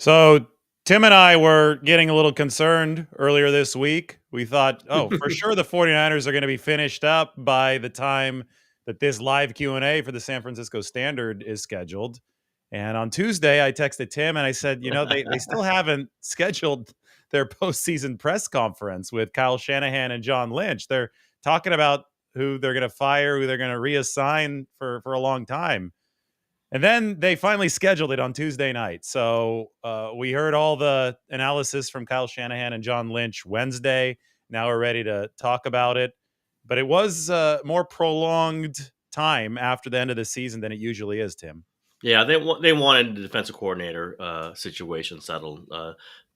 So Tim and I were getting a little concerned earlier this week. We thought, oh, for sure the 49ers are going to be finished up by the time that this live Q&A for the San Francisco Standard is scheduled. And on Tuesday, I texted Tim and I said, they still haven't scheduled their postseason press conference with Kyle Shanahan and John Lynch. They're talking about who they're going to fire, who they're going to reassign for a long time. And then they finally scheduled it on Tuesday night. So we heard all the analysis from Kyle Shanahan and John Lynch Wednesday. Now we're ready to talk about it. But it was more prolonged time after the end of the season than it usually is, Tim. Yeah, they wanted the defensive coordinator situation settled.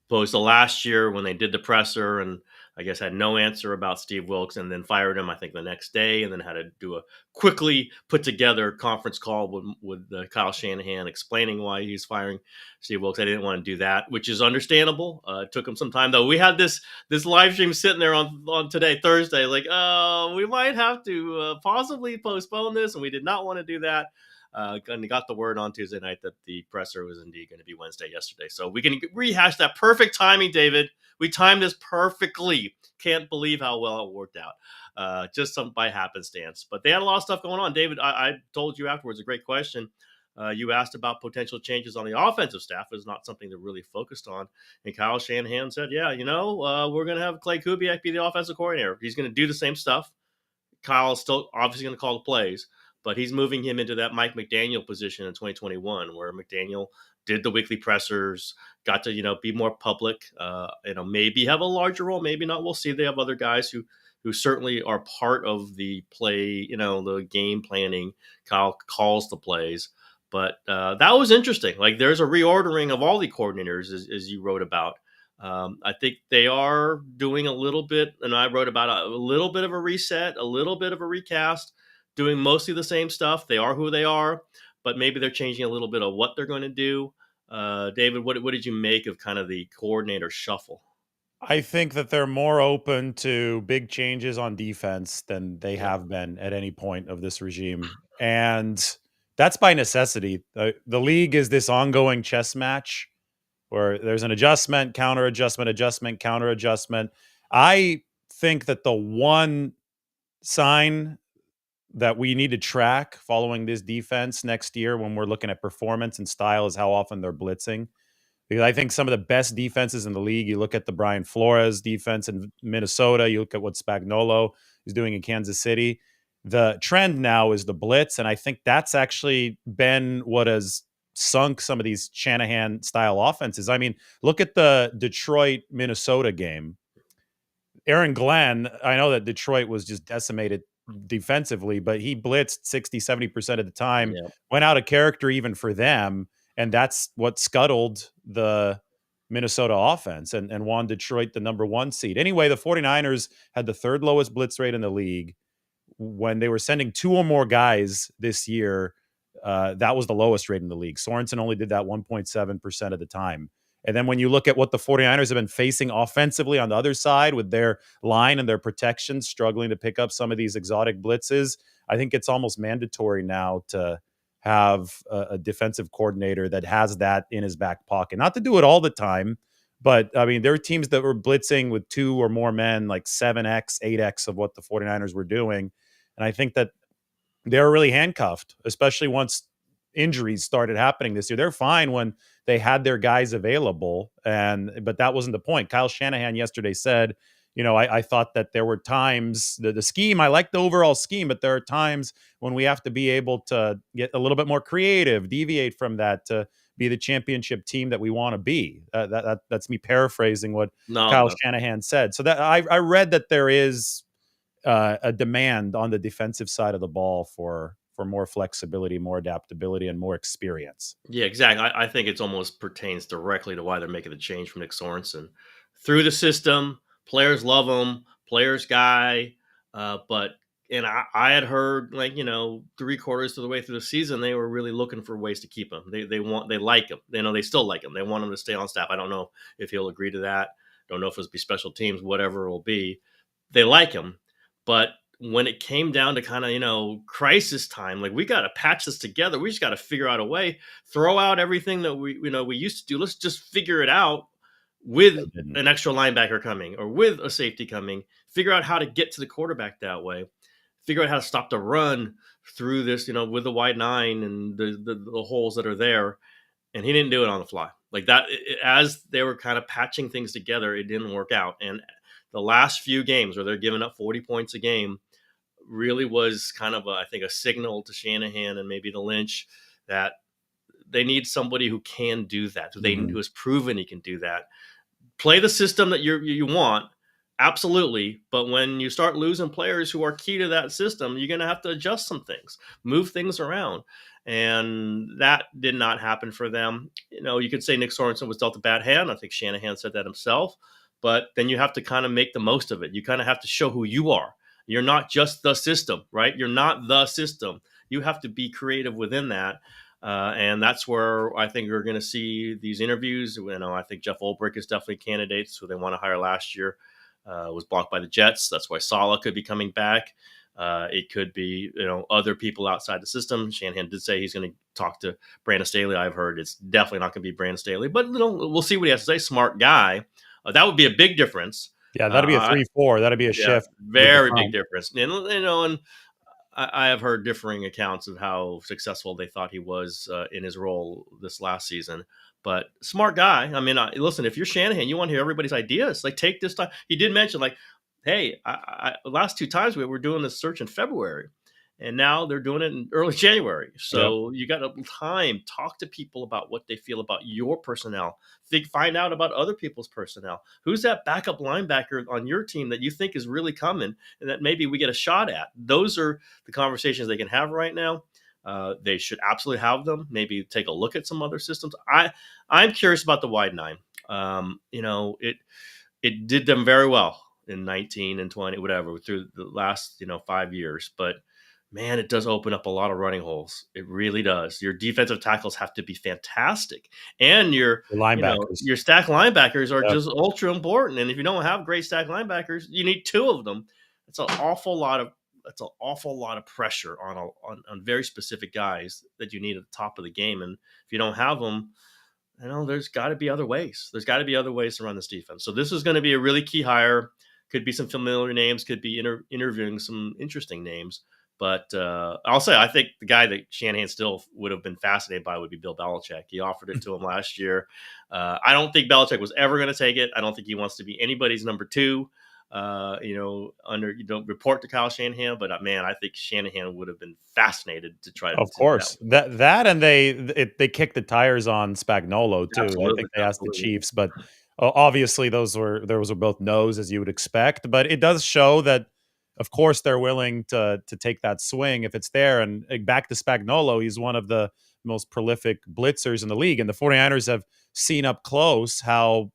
Opposed to last year when they did the presser and I guess had no answer about Steve Wilkes and then fired him, I think, the next day, and then had to do a quickly put together conference call with Kyle Shanahan explaining why he's firing Steve Wilkes. I didn't want to do that, which is understandable. It took him some time, though. We had this live stream sitting there on today, Thursday, like, oh, we might have to possibly postpone this, and we did not want to do that. And got the word on Tuesday night that the presser was indeed going to be Wednesday yesterday. So we can rehash that. Perfect timing, David. We timed this perfectly. Can't believe how well it worked out. Just some by happenstance. But they had a lot of stuff going on. David, I told you afterwards, a great question. You asked about potential changes on the offensive staff. It was not something they're really focused on. And Kyle Shanahan said, yeah, we're going to have Clay Kubiak be the offensive coordinator. He's going to do the same stuff. Kyle's still obviously going to call the plays, but he's moving him into that Mike McDaniel position in 2021, where McDaniel did the weekly pressers, got to, be more public, maybe have a larger role, maybe not. We'll see. They have other guys who certainly are part of the play, the game planning. Kyle calls the plays. But that was interesting. Like, there's a reordering of all the coordinators, as you wrote about. I think they are doing a little bit, and I wrote about a little bit of a reset, a little bit of a recast, doing mostly the same stuff. They are who they are, but maybe they're changing a little bit of what they're going to do. David, what did you make of kind of the coordinator shuffle? I think that they're more open to big changes on defense than they have been at any point of this regime. And that's by necessity. The league is this ongoing chess match where there's an adjustment, counter adjustment, adjustment, counter adjustment. I think that the one sign that we need to track following this defense next year when we're looking at performance and style is how often they're blitzing. Because I think some of the best defenses in the league, you look at the Brian Flores defense in Minnesota, you look at what Spagnuolo is doing in Kansas City. The trend now is the blitz, and I think that's actually been what has sunk some of these Shanahan style offenses. I mean, look at the Detroit Minnesota game. Aaron Glenn, I know that Detroit was just decimated defensively, but he blitzed 60-70% of the time, went out of character even for them, and that's what scuttled the Minnesota offense and won Detroit the number 1 seed. Anyway, the 49ers had the 3rd lowest blitz rate in the league. When they were sending 2 or more guys this year, that was the lowest rate in the league. Sorensen only did that 1.7% of the time. And then when you look at what the 49ers have been facing offensively on the other side with their line and their protection struggling to pick up some of these exotic blitzes, I think it's almost mandatory now to have a defensive coordinator that has that in his back pocket. Not to do it all the time, but I mean, there are teams that were blitzing with 2 or more men, like 7X, 8X of what the 49ers were doing. And I think that they were really handcuffed, especially once injuries started happening this year. They're fine when they had their guys available, but that wasn't the point. Kyle Shanahan yesterday said, I thought that there were times, the scheme, I like the overall scheme, but there are times when we have to be able to get a little bit more creative, deviate from that to be the championship team that we want to be. That's me paraphrasing what Kyle Shanahan said. So that I read that there is a demand on the defensive side of the ball for more flexibility, more adaptability, and more experience. Yeah, exactly. I think it almost pertains directly to why they're making the change from Nick Sorensen. Through the system, players love him, players guy, but I had heard, like, 3/4 of the way through the season, they were really looking for ways to keep him. They like him. They still like him. They want him to stay on staff. I don't know if he'll agree to that. Don't know if it'll be special teams, whatever it will be. They like him. But when it came down to kind of, crisis time, like we got to patch this together. We just got to figure out a way, throw out everything that we used to do. Let's just figure it out with They didn't. an extra linebacker coming or with a safety coming. Figure out how to get to the quarterback that way. Figure out how to stop the run through this, with the wide nine and the holes that are there. And he didn't do it on the fly like that. As they were kind of patching things together, it didn't work out. And the last few games where they're giving up 40 points a game really was kind of, I think, a signal to Shanahan and maybe to Lynch that they need somebody who can do that, who has proven he can do that. Play the system that you want, absolutely. But when you start losing players who are key to that system, you're going to have to adjust some things, move things around. And that did not happen for them. You could say Nick Sorensen was dealt a bad hand. I think Shanahan said that himself. But then you have to kind of make the most of it. You kind of have to show who you are. You're not just the system, right? You're not the system. You have to be creative within that. And that's where I think we're going to see these interviews. I think Jeff Ulbrich is definitely candidates who they want to hire last year. Was blocked by the Jets. That's why Saleh could be coming back. It could be, other people outside the system. Shanahan did say he's going to talk to Brandon Staley. I've heard it's definitely not going to be Brandon Staley, but we'll see what he has to say. Smart guy. That would be a big difference. Yeah, that'd be a 3-4. That'd be a shift. Very big difference. And I have heard differing accounts of how successful they thought he was in his role this last season. But smart guy. I mean, listen, if you're Shanahan, you want to hear everybody's ideas. Like, take this time. He did mention, like, hey, last two times we were doing this search in February, and now they're doing it in early January. So You got time. Talk to people about what they feel about your personnel. Find out about other people's personnel. Who's that backup linebacker on your team that you think is really coming and that maybe we get a shot at? Those are the conversations they can have right now. They should absolutely have them. Maybe take a look at some other systems. I'm curious about the wide nine. It did them very well in 19 and 20, whatever, through the last 5 years. But man, it does open up a lot of running holes. It really does. Your defensive tackles have to be fantastic, and your linebackers, your stack linebackers are just ultra important. And if you don't have great stack linebackers, you need two of them. It's an awful lot of pressure on very specific guys that you need at the top of the game. And if you don't have them, there's got to be other ways. There's got to be other ways to run this defense. So this is going to be a really key hire. Could be some familiar names. Could be interviewing some interesting names. But I'll say, I think the guy that Shanahan still would have been fascinated by would be Bill Belichick. He offered it to him last year. I don't think Belichick was ever going to take it. I don't think he wants to be anybody's number two. You don't report to Kyle Shanahan, but man, I think Shanahan would have been fascinated to try to. Of course, that and they kicked the tires on Spagnuolo too. Absolutely, I think they asked the Chiefs, but obviously those were both no's, as you would expect. But it does show that, of course, they're willing to take that swing if it's there. And back to Spagnuolo, he's one of the most prolific blitzers in the league, and the 49ers have seen up close how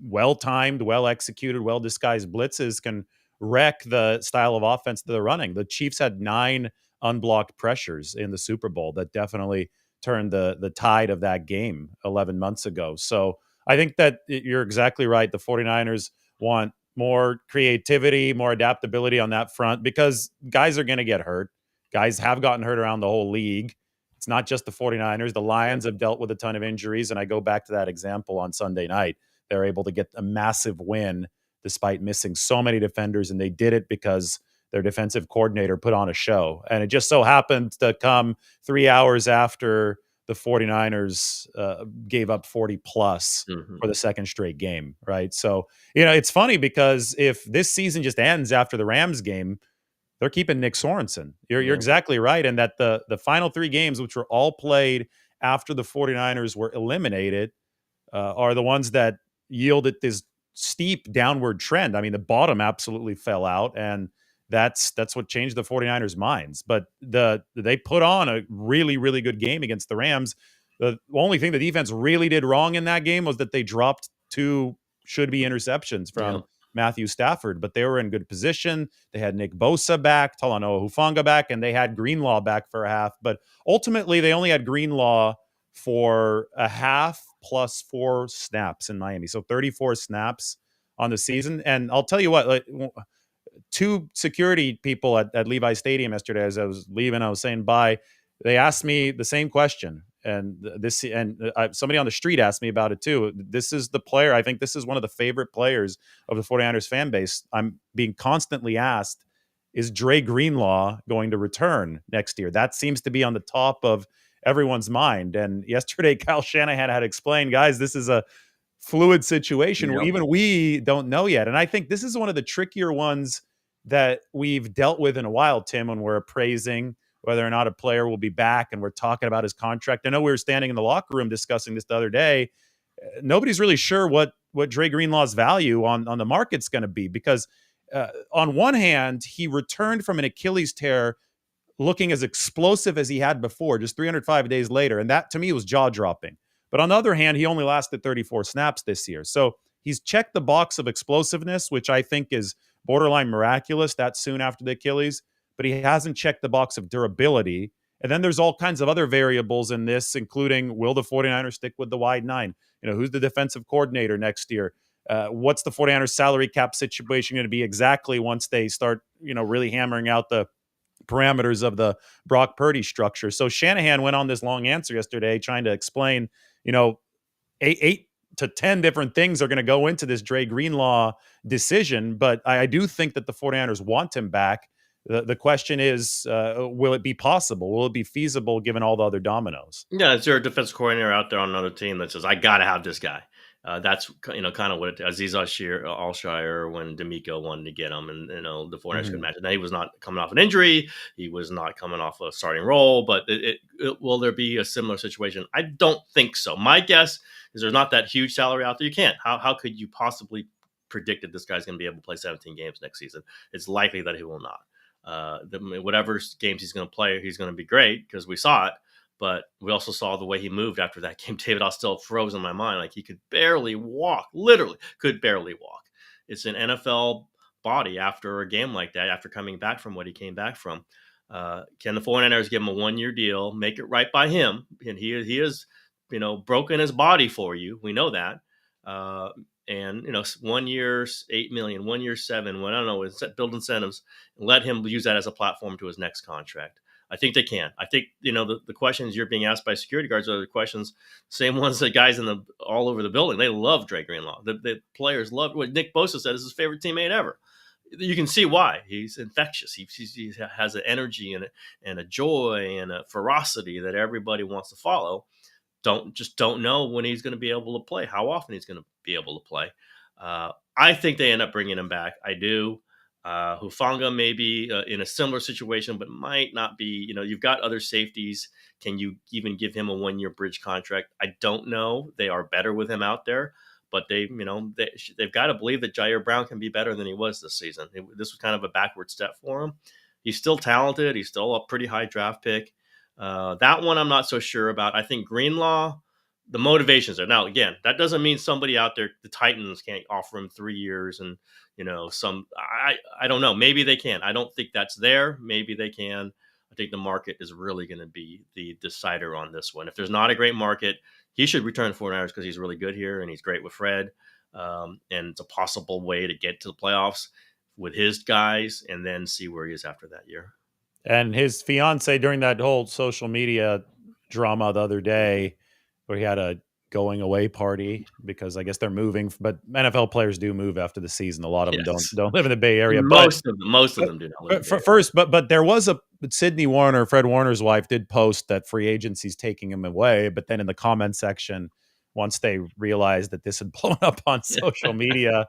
well-timed, well-executed, well-disguised blitzes can wreck the style of offense that they're running. The Chiefs had 9 unblocked pressures in the Super Bowl that definitely turned the tide of that game 11 months ago. So I think that you're exactly right. The 49ers want more creativity, more adaptability on that front, because guys are going to get hurt. Guys have gotten hurt around the whole league. It's not just the 49ers. The Lions have dealt with a ton of injuries. And I go back to that example on Sunday night. They're able to get a massive win despite missing so many defenders. And they did it because their defensive coordinator put on a show. And it just so happened to come 3 hours after the 49ers gave up 40 plus for the second straight game, right? So, it's funny because if this season just ends after the Rams game, they're keeping Nick Sorensen. You're exactly right. And that the final 3 games, which were all played after the 49ers were eliminated, are the ones that yielded this steep downward trend. I mean, the bottom absolutely fell out, and that's what changed the 49ers' minds. But they put on a really, really good game against the Rams. The only thing the defense really did wrong in that game was that they dropped 2 should-be interceptions from Matthew Stafford, but they were in good position. They had Nick Bosa back, Talanoa Hufanga back, and they had Greenlaw back for a half. But ultimately, they only had Greenlaw for a half plus 4 snaps in Miami. So 34 snaps on the season. And I'll tell you what, two security people at Levi Stadium yesterday, as I was leaving, I was saying bye. They asked me the same question. Somebody on the street asked me about it too. This is the player. I think this is one of the favorite players of the 49ers fan base. I'm being constantly asked, is Dre Greenlaw going to return next year? That seems to be on the top of everyone's mind. And yesterday, Kyle Shanahan had explained, guys, this is a fluid situation. Yep. Even we don't know yet. And I think this is one of the trickier ones that we've dealt with in a while, Tim, when we're appraising whether or not a player will be back and we're talking about his contract. I know we were standing in the locker room discussing this the other day. Nobody's really sure what Dre Greenlaw's value on the market's going to be, because on one hand, he returned from an Achilles tear looking as explosive as he had before, just 305 days later. And that, to me, was jaw-dropping. But on the other hand, he only lasted 34 snaps this year. So he's checked the box of explosiveness, which I think is borderline miraculous that soon after the Achilles. But he hasn't checked the box of durability. And then there's all kinds of other variables in this, including, will the 49ers stick with the wide nine? Who's the defensive coordinator next year? What's the 49ers salary cap situation going to be exactly once they start, really hammering out the parameters of the Brock Purdy structure? So Shanahan went on this long answer yesterday trying to explain, eight to 10 different things are going to go into this Dre Greenlaw decision. But I do think that the 49ers want him back. The question is, will it be possible? Will it be feasible given all the other dominoes? Yeah, is there a defense coordinator out there on another team that says, I got to have this guy? That's kind of what Aziz Alshire when D'Amico wanted to get him, and the 49ers could imagine. Now, he was not coming off an injury, he was not coming off a starting role, but will there be a similar situation? I don't think so. My guess is there's not that huge salary out there. You can't. How could you possibly predict that this guy's going to be able to play 17 games next season? It's likely that he will not. Whatever games he's going to play, he's going to be great because we saw it. But we also saw the way he moved after that game. David still froze in my mind. Like, he could barely walk, literally could barely walk. It's an NFL body after a game like that, after coming back from what he came back from. Can the 49ers give him a 1-year deal, make it right by him? And he is, broken his body for you. We know that. And 1 year, $8 million, 1 year, $7 million. Well, I don't know, build incentives and let him use that as a platform to his next contract. I think they can. I think, the questions you're being asked by security guards are the questions, same ones that guys all over the building. They love Dre Greenlaw. The players love what Nick Bosa said is his favorite teammate ever. You can see why. He's infectious. He has an energy and a joy and a ferocity that everybody wants to follow. Don't know when he's going to be able to play, how often he's going to be able to play. I think they end up bringing him back. I do. Hufanga may be in a similar situation, but might not be. You've got other safeties. Can you even give him a 1-year bridge contract? I don't know. They are better with him out there, but they've got to believe that Jair Brown can be better than he was this season. This was kind of a backward step for him. He's still talented. He's still a pretty high draft pick. That one I'm not so sure about. I think Greenlaw, the motivations there. Now, again, that doesn't mean somebody out there, the Titans, can't offer him 3 years and I don't know. Maybe they can. I don't think that's there. Maybe they can. I think the market is really going to be the decider on this one. If there's not a great market, he should return to 49ers because he's really good here and he's great with Fred. And it's a possible way to get to the playoffs with his guys and then see where he is after that year. And his fiance, during that whole social media drama the other day, where he had a going away party because I guess they're moving, but NFL players do move after the season. A lot of them don't live in the Bay Area. Most of them do not live in the Bay Area. First, but there was Sydney Warner, Fred Warner's wife, did post that free agency's taking him away. But then in the comment section, once they realized that this had blown up on social media,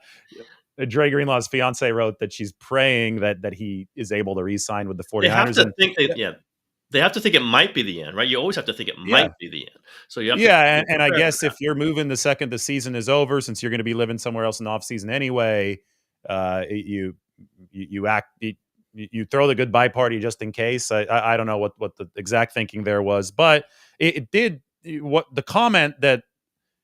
Dre Greenlaw's fiance wrote that she's praying that he is able to re-sign with the 49ers. They have to think they have to think it might be the end, right? You always have to think it might be the end. So you have to and I guess if you're moving the second the season is over, since you're going to be living somewhere else in the offseason anyway, you throw the goodbye party just in case. I don't know what the exact thinking there was, but it did what the comment that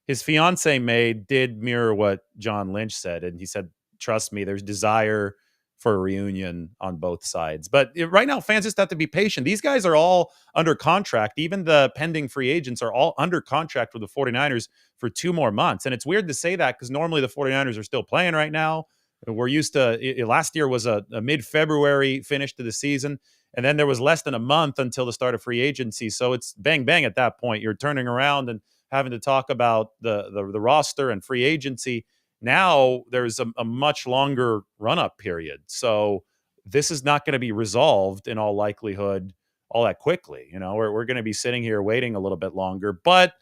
his fiance made did mirror what John Lynch said, and he said, "Trust me, there's desire for a reunion on both sides." But right now, fans just have to be patient. These guys are all under contract. Even the pending free agents are all under contract with the 49ers for 2 more months. And it's weird to say that because normally the 49ers are still playing right now. We're used to last year was a mid-February finish to the season, and then there was less than a month until the start of free agency. So it's bang bang at that point. You're turning around and having to talk about the roster and free agency. Now there's a much longer run-up period. So this is not going to be resolved in all likelihood all that quickly. We're going to be sitting here waiting a little bit longer, but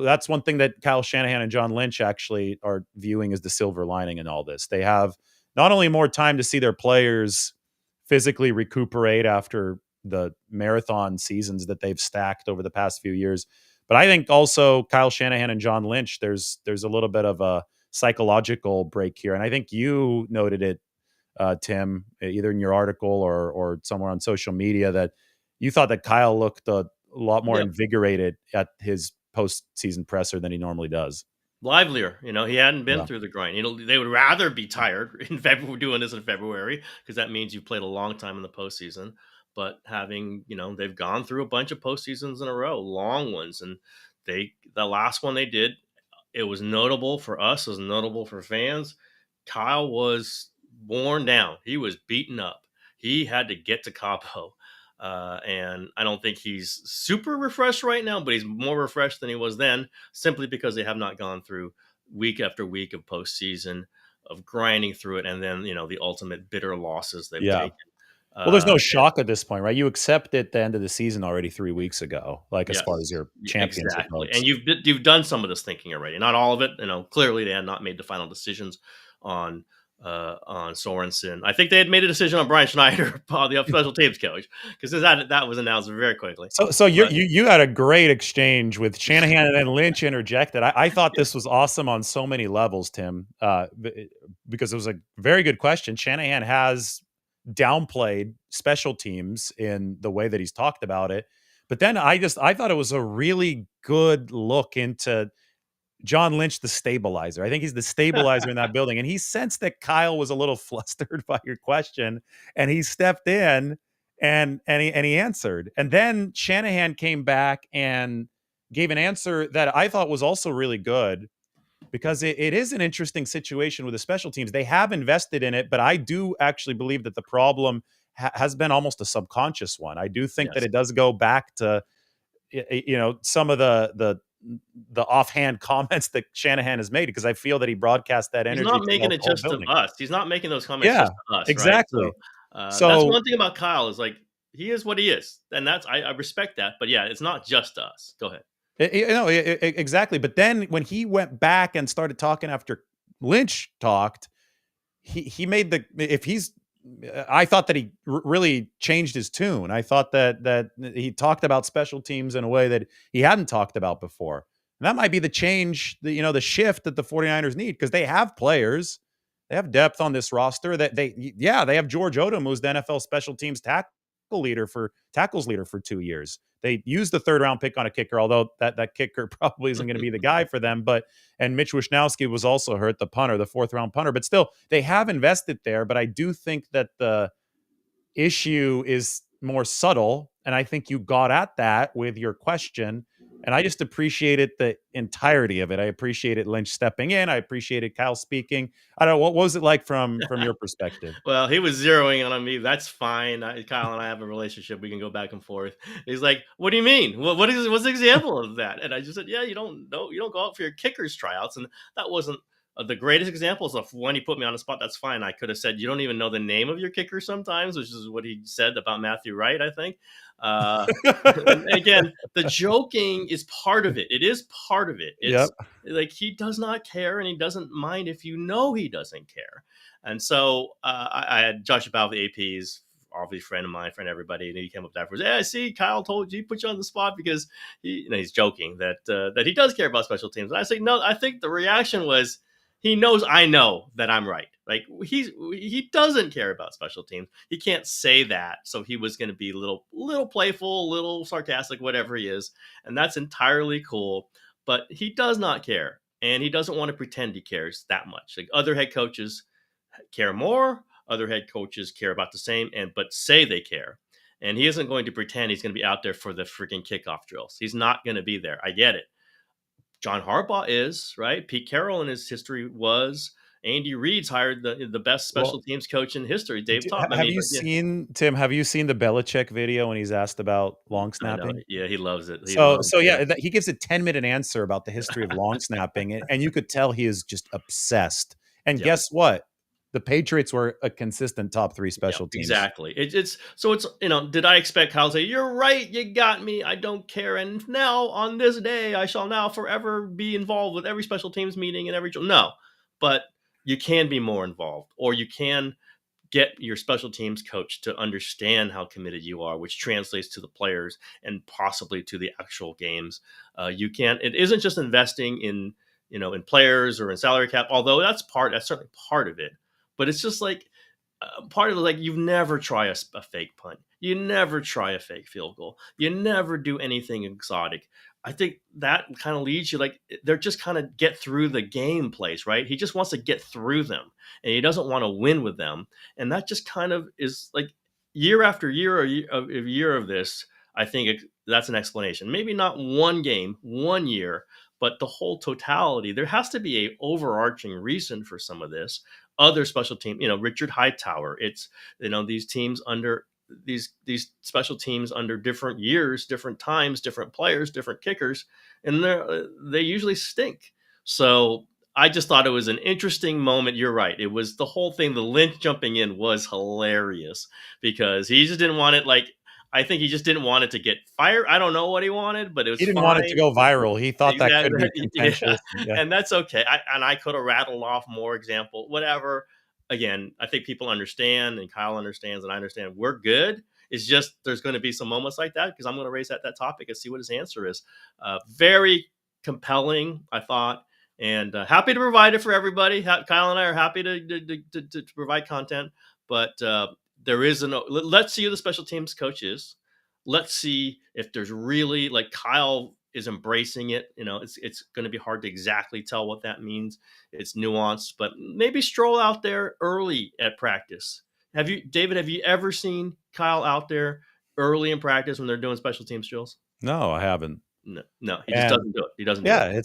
that's one thing that Kyle Shanahan and John Lynch actually are viewing as the silver lining in all this. They have not only more time to see their players physically recuperate after the marathon seasons that they've stacked over the past few years, but I think also Kyle Shanahan and John Lynch, there's a little bit of a psychological break here. And I think you noted it, Tim, either in your article or somewhere on social media, that you thought that Kyle looked a lot more Yeah, invigorated at his postseason presser than he normally does. livelier. He hadn't been Yeah. through the grind. They would rather be tired in February doing this in February because that means you've played a long time in the postseason. But they've gone through a bunch of postseasons in a row, long ones, and the last one they did, it was notable for us, it was notable for fans. Kyle was worn down. He was beaten up. He had to get to Cabo. And I don't think he's super refreshed right now, but he's more refreshed than he was then, simply because they have not gone through week after week of postseason, of grinding through it, and then the ultimate bitter losses they've Yeah. taken. Well, there's no And shock at this point, right? You accepted the end of the season already 3 weeks ago, like as far as yes, your championship exactly. And hopes. you've done some of this thinking already, not all of it. Clearly they had not made the final decisions on Sorensen. I think they had made a decision on Brian Schneider, the special teams coach, because that was announced very quickly. So But you had a great exchange with Shanahan, and then Lynch interjected. I thought this was awesome on so many levels, Tim, because it was a very good question. Shanahan has downplayed special teams in the way that he's talked about it, but then I thought it was a really good look into John Lynch, the stabilizer. I think he's the stabilizer in that building. And he sensed that Kyle was a little flustered by your question, and he stepped in and he answered. And then Shanahan came back and gave an answer that I thought was also really good, because it is an interesting situation with the special teams. They have invested in it, but I do actually believe that the problem has been almost a subconscious one. I do think that yes, it does go back to some of the offhand comments that Shanahan has made, because I feel that he broadcast that he's energy not to the making it whole just to building. us. He's not making those comments Yeah, just to us, right? So exactly. that's So one thing about Kyle is like he is what he is, and I respect that. But yeah, it's not just us. Go ahead. exactly. But then when he went back and started talking after Lynch talked, he made the if he's I thought that he really changed his tune. I thought that he talked about special teams in a way that he hadn't talked about before. And that might be the change, the shift that the 49ers need, because they have players, they have depth on this roster that they have George Odom, who's the NFL special teams tackles leader for 2 years. They used the third round pick on a kicker, although that kicker probably isn't going to be the guy for them. And Mitch Wishnowsky was also hurt, the punter, the fourth round punter. But still, they have invested there. But I do think that the issue is more subtle. And I think you got at that with your question. And I just appreciated the entirety of it. I appreciated Lynch stepping in. I appreciated Kyle speaking. I don't know. What was it like from your perspective? Well, he was zeroing in on me. That's fine. Kyle and I have a relationship. We can go back and forth. He's like, "What do you mean? What's the example of that?" And I just said, "Yeah, you don't know. You don't go out for your kickers tryouts." And that wasn't the greatest examples of when he put me on the spot. That's fine. I could have said, "You don't even know the name of your kicker sometimes," which is what he said about Matthew Wright, I think. Uh, and again, the joking is part of it. It is part of it. Yep. It's like he does not care, and he doesn't mind if you know he doesn't care. And so I had Josh about the APs, obviously friend of mine, friend of everybody, and he came up afterwards. Hey, I see Kyle told you, put you on the spot because he's joking that he does care about special teams. And I say no. I think the reaction was he knows I know that I'm right. Like he doesn't care about special teams. He can't say that, so he was going to be little playful, little sarcastic, whatever he is, and that's entirely cool. But he does not care, and he doesn't want to pretend he cares that much. Like other head coaches care more. Other head coaches care about the same, but say they care. And he isn't going to pretend he's going to be out there for the freaking kickoff drills. He's not going to be there. I get it. John Harbaugh is, right? Pete Carroll in his history was, Andy Reid's hired the best special Well, teams coach in history, Dave Top. I have mean, you but yeah, seen Tim? Have you seen the Belichick video when he's asked about long I know. snapping? Yeah, he loves it. He So loves so it. yeah, he gives a 10-minute answer about the history of long snapping, and you could tell he is just obsessed. And Yep. guess what? The Patriots were a consistent top 3 Yeah, special teams. exactly. It's so it's did I expect Kyle to say, "You're right, you got me. I don't care. And now on this day, I shall now forever be involved with every special teams meeting and every no." But you can be more involved, or you can get your special teams coach to understand how committed you are, which translates to the players and possibly to the actual games. You can. It isn't just investing in in players or in salary cap, although that's certainly part of it. But it's just like part of it, like you've never try a fake punt, you never try a fake field goal, you never do anything exotic. I think that kind of leads you like they're just kind of get through the game plays, right? He just wants to get through them, and he doesn't want to win with them, and that just kind of is like year after year or year of this. I think that's an explanation. Maybe not one game, 1 year, but the whole totality. There has to be a overarching reason for some of this other special team, Richard Hightower. It's these teams under these special teams under different years, different times, different players, different kickers, and they usually stink. So I just thought it was an interesting moment. You're right. It was the whole thing. The Lynch jumping in was hilarious because he just didn't want it. Like I think he just didn't want it to get fired. I don't know what he wanted, but it was He didn't want it to fine. go viral. He thought that could Exactly. be Yeah. contentious. Yeah. And that's okay. I could have rattled off more example, whatever. Again, I think people understand and Kyle understands and I understand we're good. It's just there's going to be some moments like that because I'm going to raise that topic and see what his answer is. Very compelling, I thought, and happy to provide it for everybody. Kyle and I are happy to provide content, but there is let's see who the special teams coach is. Let's see if there's really like Kyle is embracing it. It's going to be hard to exactly tell what that means. It's nuanced, but maybe stroll out there early at practice. David, have you ever seen Kyle out there early in practice when they're doing special teams drills? No, I haven't. No, no, he just And doesn't do it. He doesn't do it. yeah,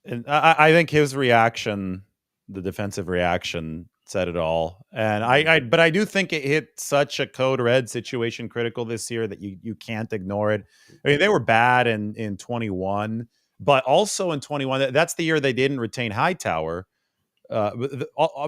and I think his reaction, the defensive reaction, said it all. And but I do think it hit such a code red situation critical this year that you can't ignore it. I mean, they were bad in 21, but also in 21, that's the year they didn't retain Hightower.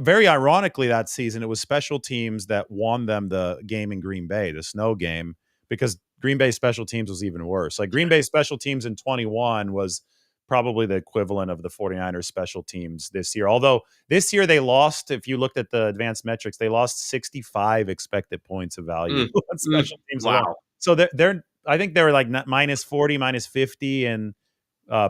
Very ironically, that season, it was special teams that won them the game in Green Bay, the snow game, because Green Bay special teams was even worse. Like Green Bay special teams in 21 was probably the equivalent of the 49ers special teams this year. Although this year they lost, if you looked at the advanced metrics, they lost 65 expected points of value on special teams alone. Wow. So I think they were like minus 40, minus 50 in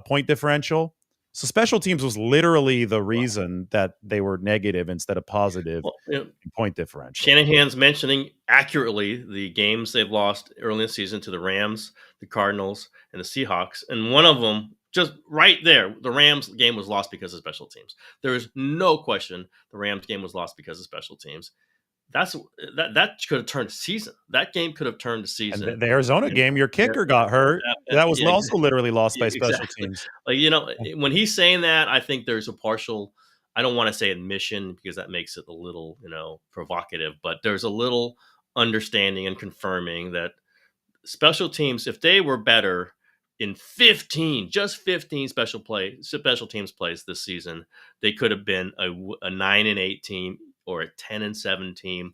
point differential. So special teams was literally the reason that they were negative instead of positive Well, in point differential. Shanahan's mentioning accurately the games they've lost early in the season to the Rams, the Cardinals, and the Seahawks. And one of them, just right there, the Rams game was lost because of special teams. There is no question the Rams game was lost because of special teams. That could have turned the season. That game could have turned the season. And the Arizona game, your kicker got hurt. That was Yeah, also literally lost by special exactly. teams. Like when he's saying that, I think there's a partial. I don't want to say admission because that makes it a little provocative, but there's a little understanding and confirming that special teams, if they were better in 15, just 15 special teams plays this season, they could have been a 9-8 team or a 10-7 team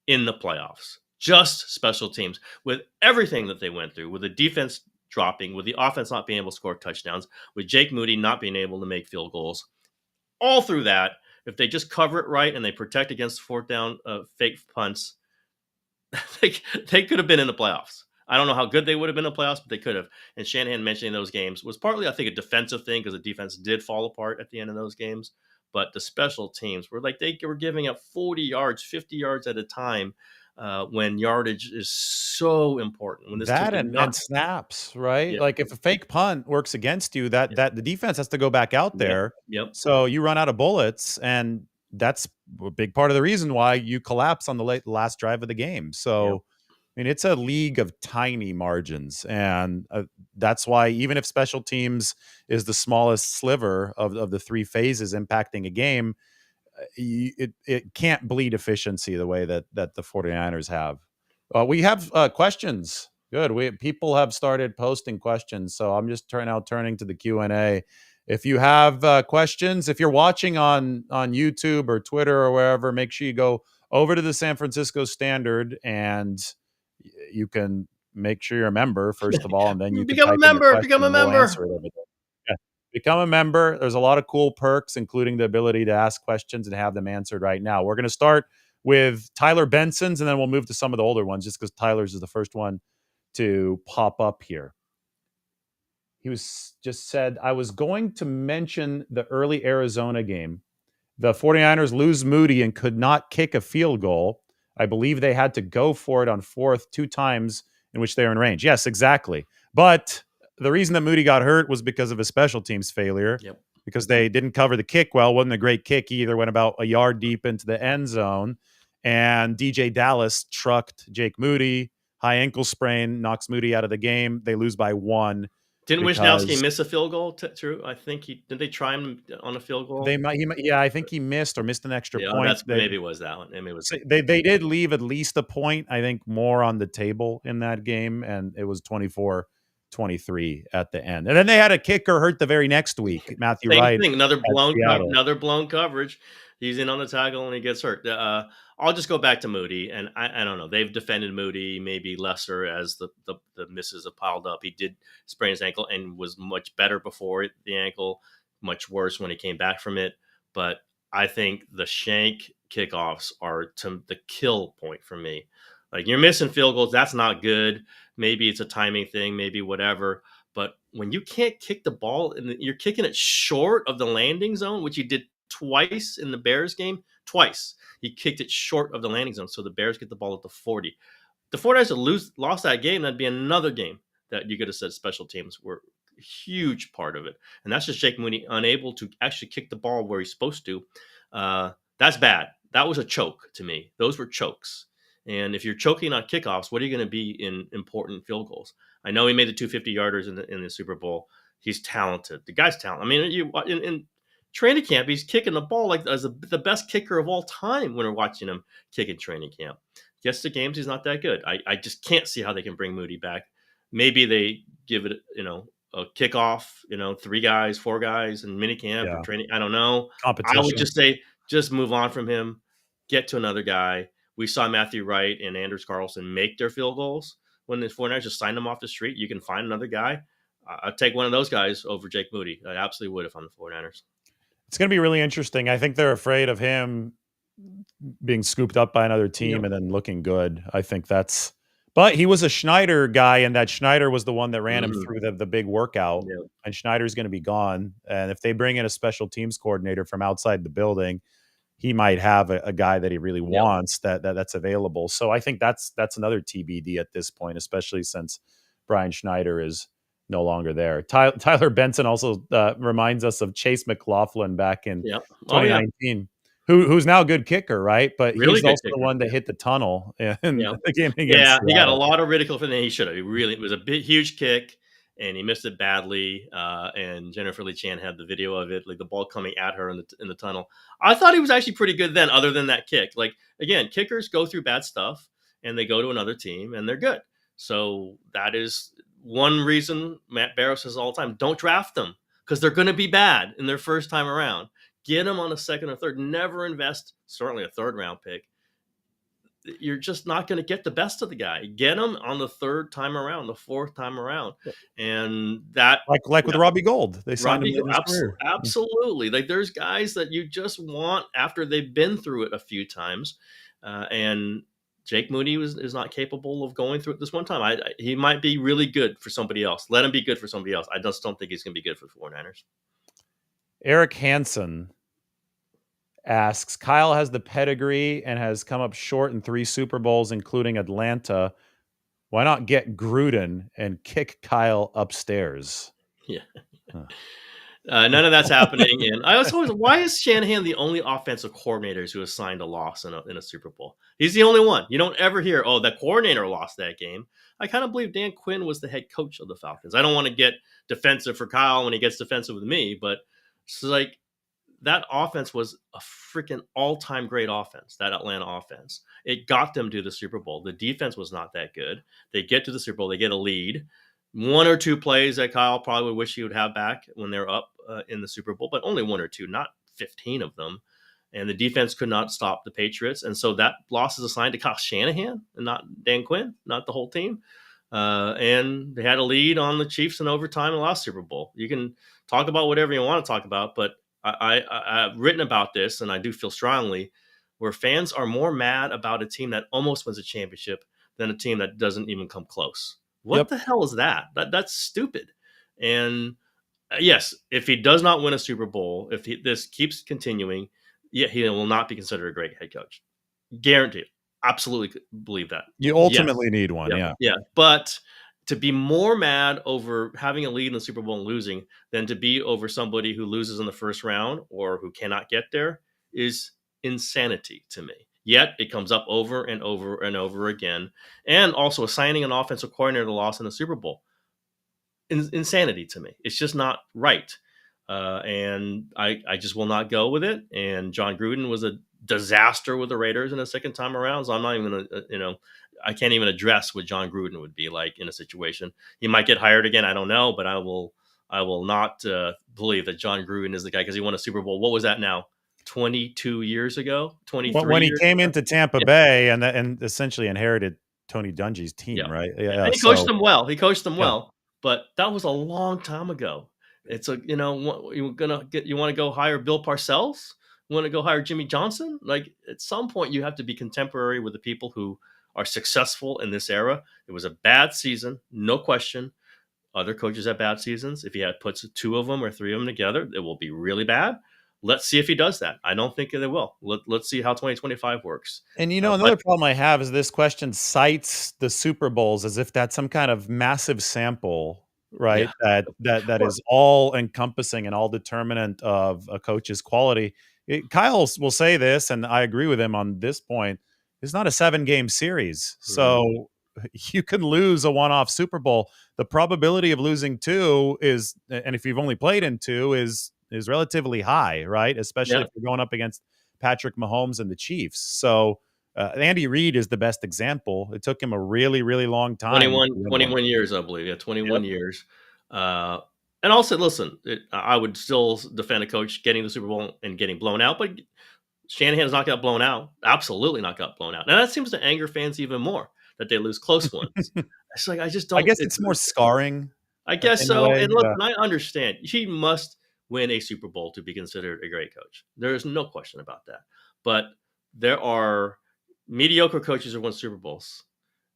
in the playoffs. Just special teams with everything that they went through, with the defense dropping, with the offense not being able to score touchdowns, with Jake Moody not being able to make field goals. All through that, if they just cover it right and they protect against fourth down fake punts, they could have been in the playoffs. I don't know how good they would have been in the playoffs, but they could have. And Shanahan mentioning those games was partly, I think, a defensive thing because the defense did fall apart at the end of those games. But the special teams were like they were giving up 40 yards, 50 yards at a time when yardage is so important. When this That and snaps, right? Yep. Like if a fake punt works against you, that the defense has to go back out there. Yep. So you run out of bullets, and that's a big part of the reason why you collapse on the last drive of the game. So, I mean, it's a league of tiny margins, and that's why even if special teams is the smallest sliver of the three phases impacting a game, it can't bleed efficiency the way that the 49ers have. We have questions. Good. People have started posting questions, so I'm just turning to the Q&A. If you have questions, if you're watching on YouTube or Twitter or wherever, make sure you go over to the San Francisco Standard, and you can make sure you're a member first of all, and then you can Become a type in your member. question Become a and we'll member. answer it over there. Yeah. Become a member. There's a lot of cool perks, including the ability to ask questions and have them answered right now. We're going to start with Tyler Benson's, and then we'll move to some of the older ones just because Tyler's is the first one to pop up here. He was just said, I was going to mention the early Arizona game. The 49ers lose Moody and could not kick a field goal. I believe they had to go for it on fourth 2 times in which they were in range. Yes, exactly. But the reason that Moody got hurt was because of a special teams failure, Yep. because they didn't cover the kick well. Wasn't a great kick either. Went about a yard deep into the end zone. And DJ Dallas trucked Jake Moody. High ankle sprain knocks Moody out of the game. They lose by 1 Didn't Wisnowski because miss a field goal? True. I think did. They try him on a field goal. yeah, I think he missed an extra Yeah, point. that's maybe it was that one. Maybe it was. They did leave at least a point, I think, more on the table in that game, and it was 24-23 at the end. And then they had a kicker hurt the very next week, Matthew Same Wright thing. at Seattle. Another blown coverage. He's in on the tackle and he gets hurt. I'll just go back to Moody, and I don't know. They've defended Moody maybe lesser as the misses have piled up. He did sprain his ankle and was much better before the ankle, much worse when he came back from it. But I think the shank kickoffs are the kill point for me. Like, you're missing field goals. That's not good. Maybe it's a timing thing, maybe whatever. But when you can't kick the ball and you're kicking it short of the landing zone, which he did twice in the Bears game, twice. He kicked it short of the landing zone, so the Bears get the ball at the 40. The 49ers lost that game, that'd be another game that you could have said special teams were a huge part of it. And that's just Jake Moody unable to actually kick the ball where he's supposed to. That's bad. That was a choke to me. Those were chokes. And if you're choking on kickoffs, what are you going to be in important field goals? I know he made the 250-yarders in the Super Bowl. He's talented. The guy's talented. I mean, in training camp, he's kicking the ball like as the best kicker of all time when we're watching him kick in training camp. Gets to games, he's not that good. I just can't see how they can bring Moody back. Maybe they give it, a kickoff, 3 guys, 4 guys in minicamp or training. I don't know. Competition. I would just say, just move on from him, get to another guy. We saw Matthew Wright and Anders Carlson make their field goals when the 49ers just signed them off the street. You can find another guy. I'd take one of those guys over Jake Moody. I absolutely would if I'm the 49ers. It's going to be really interesting. I think they're afraid of him being scooped up by another team and then looking good. I think that's – but he was a Schneider guy, and that Schneider was the one that ran him through the big workout. Yeah. And Schneider's going to be gone. And if they bring in a special teams coordinator from outside the building, he might have a guy that he really wants that's available. So I think that's another TBD at this point, especially since Brian Schneider is – no longer there. Tyler Benson also reminds us of Chase McLaughlin back in 2019, who's now a good kicker, right? But really he's also the one that hit the tunnel in the game against Seattle. He got a lot of ridicule for that. He should have. It was a huge kick, and he missed it badly. And Jennifer Lee Chan had the video of it, like the ball coming at her in the tunnel. I thought he was actually pretty good then, other than that kick. Like, again, kickers go through bad stuff, and they go to another team, and they're good. So that is one reason Matt Barrow says all the time, don't draft them because they're going to be bad in their first time around. Get them on a second or third. Never invest, certainly a third-round pick. You're just not going to get the best of the guy. Get them on the third time around, the fourth time around. And that... Like with Robbie Gold. They signed him absolutely. Like, there's guys that you just want after they've been through it a few times. And Jake Moody is not capable of going through it this one time. He might be really good for somebody else. Let him be good for somebody else. I just don't think he's going to be good for the 49ers. Eric Hansen asks, Kyle has the pedigree and has come up short in 3 Super Bowls, including Atlanta. Why not get Gruden and kick Kyle upstairs? Yeah. None of that's happening. And I was always, why is Shanahan the only offensive coordinator who has signed a loss in a Super Bowl? He's the only one. You don't ever hear, oh, the coordinator lost that game. I kind of believe Dan Quinn was the head coach of the Falcons. I don't want to get defensive for Kyle when he gets defensive with me, but it's like that offense was a freaking all-time great offense, that Atlanta offense. It got them to the Super Bowl. The defense was not that good. They get to the Super Bowl, they get a lead. One or two plays that Kyle probably would wish he would have back when they're up in the Super Bowl, but only one or two, not 15 of them. And the defense could not stop the Patriots. And so that loss is assigned to Kyle Shanahan and not Dan Quinn, not the whole team. And they had a lead on the Chiefs in overtime and lost Super Bowl. You can talk about whatever you want to talk about, but I've written about this, and I do feel strongly where fans are more mad about a team that almost wins a championship than a team that doesn't even come close. What Yep. the hell is that? That's stupid. And yes, if he does not win a Super Bowl, if this keeps continuing, yeah, he will not be considered a great head coach. Guaranteed. Absolutely believe that. You Yes. ultimately need one. Yeah. Yeah. But to be more mad over having a lead in the Super Bowl and losing than to be over somebody who loses in the first round or who cannot get there is insanity to me. Yet it comes up over and over and over again. And also assigning an offensive coordinator to loss in the Super Bowl. Insanity to me. It's just not right. And I just will not go with it. And John Gruden was a disaster with the Raiders in a second time around. So I'm not even going to, I can't even address what John Gruden would be like in a situation. He might get hired again. I don't know, but I will not believe that John Gruden is the guy because he won a Super Bowl. What was that now? 22 years ago, 23 When he years came ago? into Tampa Bay and essentially inherited Tony Dungy's team, Yeah. right? Yeah. Yeah. And he coached them well. Yeah. But that was a long time ago. It's you want to go hire Bill Parcells? You want to go hire Jimmy Johnson? Like at some point you have to be contemporary with the people who are successful in this era. It was a bad season, no question. Other coaches have bad seasons. If he puts two of them or three of them together, it will be really bad. Let's see if he does that. I don't think they will. Let's see how 2025 works. And But another problem I have is this question cites the Super Bowls as if that's some kind of massive sample, right? yeah, That sure. is all encompassing and all determinant of a coach's quality. Kyle will say this, and I agree with him on this point. It's not a 7-game series, Mhm. so you can lose a one-off Super Bowl. The probability of losing two is, and if you've only played in two, is relatively high, right? Especially Yeah, if you're going up against Patrick Mahomes and the Chiefs. So Andy Reid is the best example. It took him a really, really long time to 21, win one. 21 years, I believe. Yeah, 21 Yep. years. And also, listen, I would still defend a coach getting the Super Bowl and getting blown out, but Shanahan has not got blown out. Absolutely not got blown out. Now that seems to anger fans even more that they lose close ones. It's like I just I don't. guess it's more scarring I guess in a so. way. And Yeah. listen, I understand he must win a Super Bowl to be considered a great coach. There is no question about that. But there are mediocre coaches who won Super Bowls,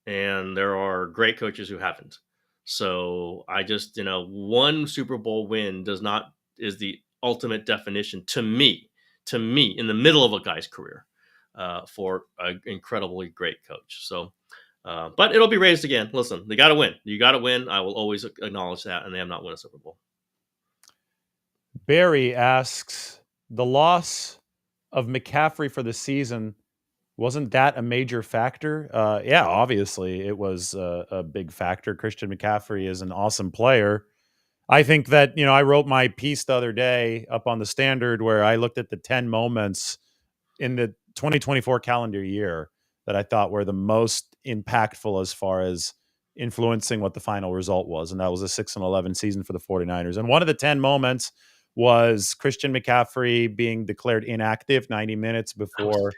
and there are great coaches who haven't. So I just, one Super Bowl win is the ultimate definition to me, in the middle of a guy's career, for an incredibly great coach. So, but it'll be raised again. Listen, they got to win. You got to win. I will always acknowledge that, and they have not won a Super Bowl. Barry asks, the loss of McCaffrey for the season, wasn't that a major factor? Yeah, obviously it was a big factor. Christian McCaffrey is an awesome player. I think that, I wrote my piece the other day up on the Standard where I looked at the 10 moments in the 2024 calendar year that I thought were the most impactful as far as influencing what the final result was. And that was a 6-11 season for the 49ers. And one of the 10 moments was Christian McCaffrey being declared inactive 90 minutes That was before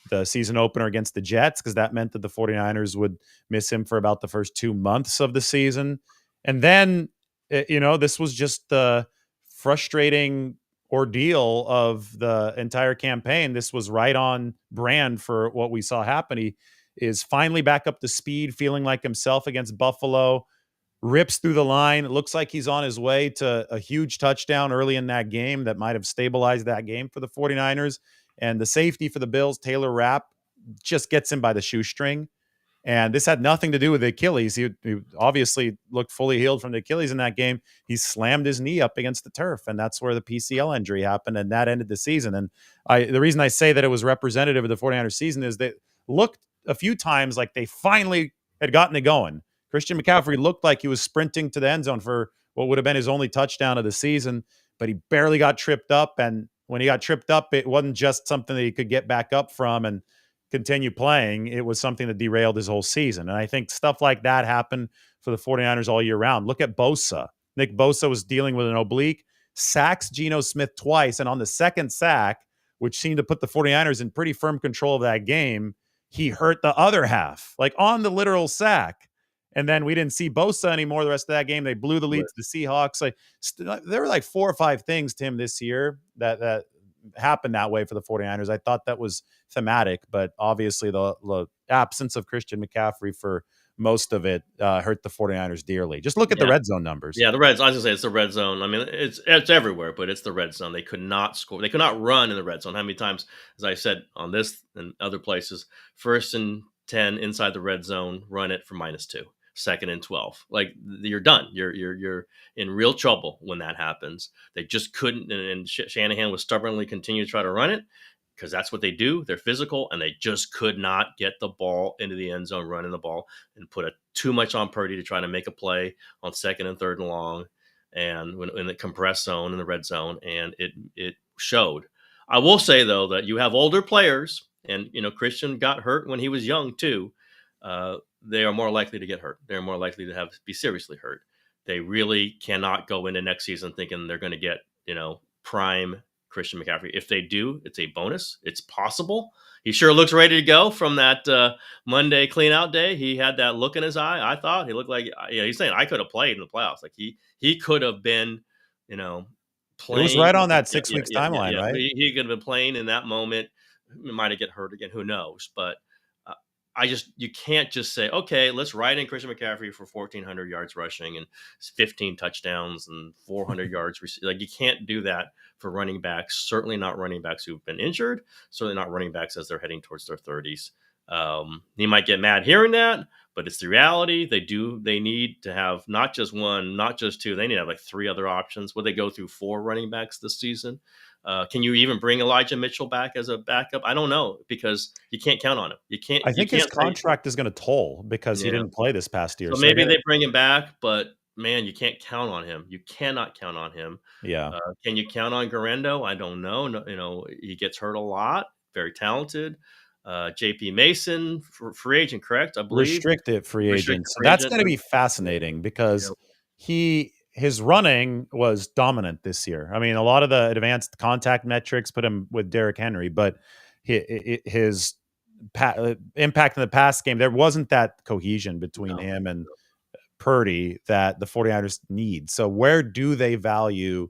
the season opener against the Jets, because that meant that the 49ers would miss him for about the first 2 months of the season. And then, this was just the frustrating ordeal of the entire campaign. This was right on brand for what we saw happen. He is finally back up to speed, feeling like himself against Buffalo, rips through the line. It looks like he's on his way to a huge touchdown early in that game that might have stabilized that game for the 49ers. And the safety for the Bills, Taylor Rapp, just gets him by the shoestring. And this had nothing to do with the Achilles. He obviously looked fully healed from the Achilles in that game. He slammed his knee up against the turf, and that's where the PCL injury happened, and that ended the season. And the reason I say that it was representative of the 49ers season is they looked a few times like they finally had gotten it going. Christian McCaffrey looked like he was sprinting to the end zone for what would have been his only touchdown of the season, but he barely got tripped up. And when he got tripped up, it wasn't just something that he could get back up from and continue playing. It was something that derailed his whole season. And I think stuff like that happened for the 49ers all year round. Look at Bosa. Nick Bosa was dealing with an oblique, sacks Geno Smith twice. And on the second sack, which seemed to put the 49ers in pretty firm control of that game, he hurt the other half, like on the literal sack. And then we didn't see Bosa anymore the rest of that game. They blew the lead Right. to the Seahawks. Like there were like 4 or 5 things, Tim, this year that happened that way for the 49ers. I thought that was thematic, but obviously the absence of Christian McCaffrey for most of it hurt the 49ers dearly. Just look at the Yeah. red zone numbers. Yeah, the red zone. I was gonna say it's the red zone. I mean, it's everywhere, but it's the red zone. They could not score. They could not run in the red zone. How many times, as I said on this and other places, 1st and 10 inside the red zone, run it for -2. 2nd and 12. Like you're done. You're in real trouble when that happens. They just couldn't. And Shanahan was stubbornly continue to try to run it because that's what they do. They're physical, and they just could not get the ball into the end zone, running the ball, and put too much on Purdy to try to make a play on 2nd and 3rd and long, and when in the compressed zone in the red zone, and it showed. I will say though that you have older players, and Christian got hurt when he was young too. They are more likely to get hurt. They're more likely to be seriously hurt. They really cannot go into next season thinking they're going to get prime Christian McCaffrey. If they do, it's a bonus. It's possible. He sure looks ready to go from that Monday clean out day. He had that look in his eye. I thought he looked like he's saying I could have played in the playoffs. Like he could have been, It was playing. right on that Yeah, 6 yeah, weeks yeah, yeah, timeline, yeah. right? He could have been playing in that moment. He might have get hurt again. Who knows? But uh, you can't just say, okay, let's ride in Christian McCaffrey for 1,400 yards rushing and 15 touchdowns and 400 yards. Like you can't do that for running backs. Certainly not running backs who've been injured. Certainly not running backs as they're heading towards their 30s. He might get mad hearing that, but it's the reality. They need to have not just one, not just two. They need to have like 3 other options. Will they go through 4 running backs this season? Can you even bring Elijah Mitchell back as a backup? I don't know because you can't count on him. You can't. I You think his can't say, contract is going to toll because he yeah. didn't play this past year. So So maybe they bring him back, but man, you can't count on him. You cannot count on him. yeah. Can you count on Garendo? I don't know. No, he gets hurt a lot. Very talented. JP Mason, free agent, correct? I believe Restricted free agent. restricted So free that's agent. going to be fascinating Yeah. because his running was dominant this year. I mean, a lot of the advanced contact metrics put him with Derrick Henry, but his impact in the pass game, there wasn't that cohesion between No. him and Purdy that the 49ers need. So where do they value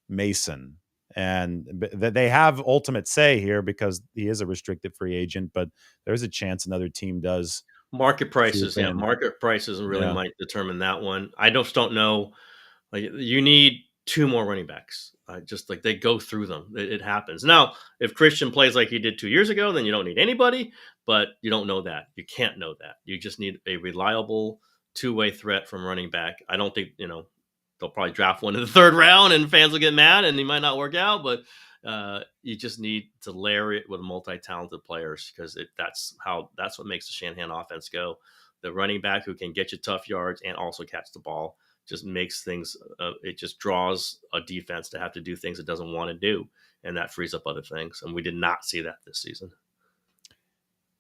Mason? And they have ultimate say here because he is a restricted free agent, but there's a chance another team does Market swoop prices, yeah, in. market prices really Yeah. might determine that one. I just don't know. Like you need 2 more running backs. Just like they go through them, it happens. Now, if Christian plays like he did 2 years ago, then you don't need anybody. But you don't know that. You can't know that. You just need a reliable 2-way threat from running back. I don't think they'll probably draft one in the 3rd round, and fans will get mad, and he might not work out. But you just need to layer it with multi-talented players because that's what makes the Shanahan offense go. The running back who can get you tough yards and also catch the ball just makes things. It just draws a defense to have to do things it doesn't want to do, and that frees up other things. And we did not see that this season.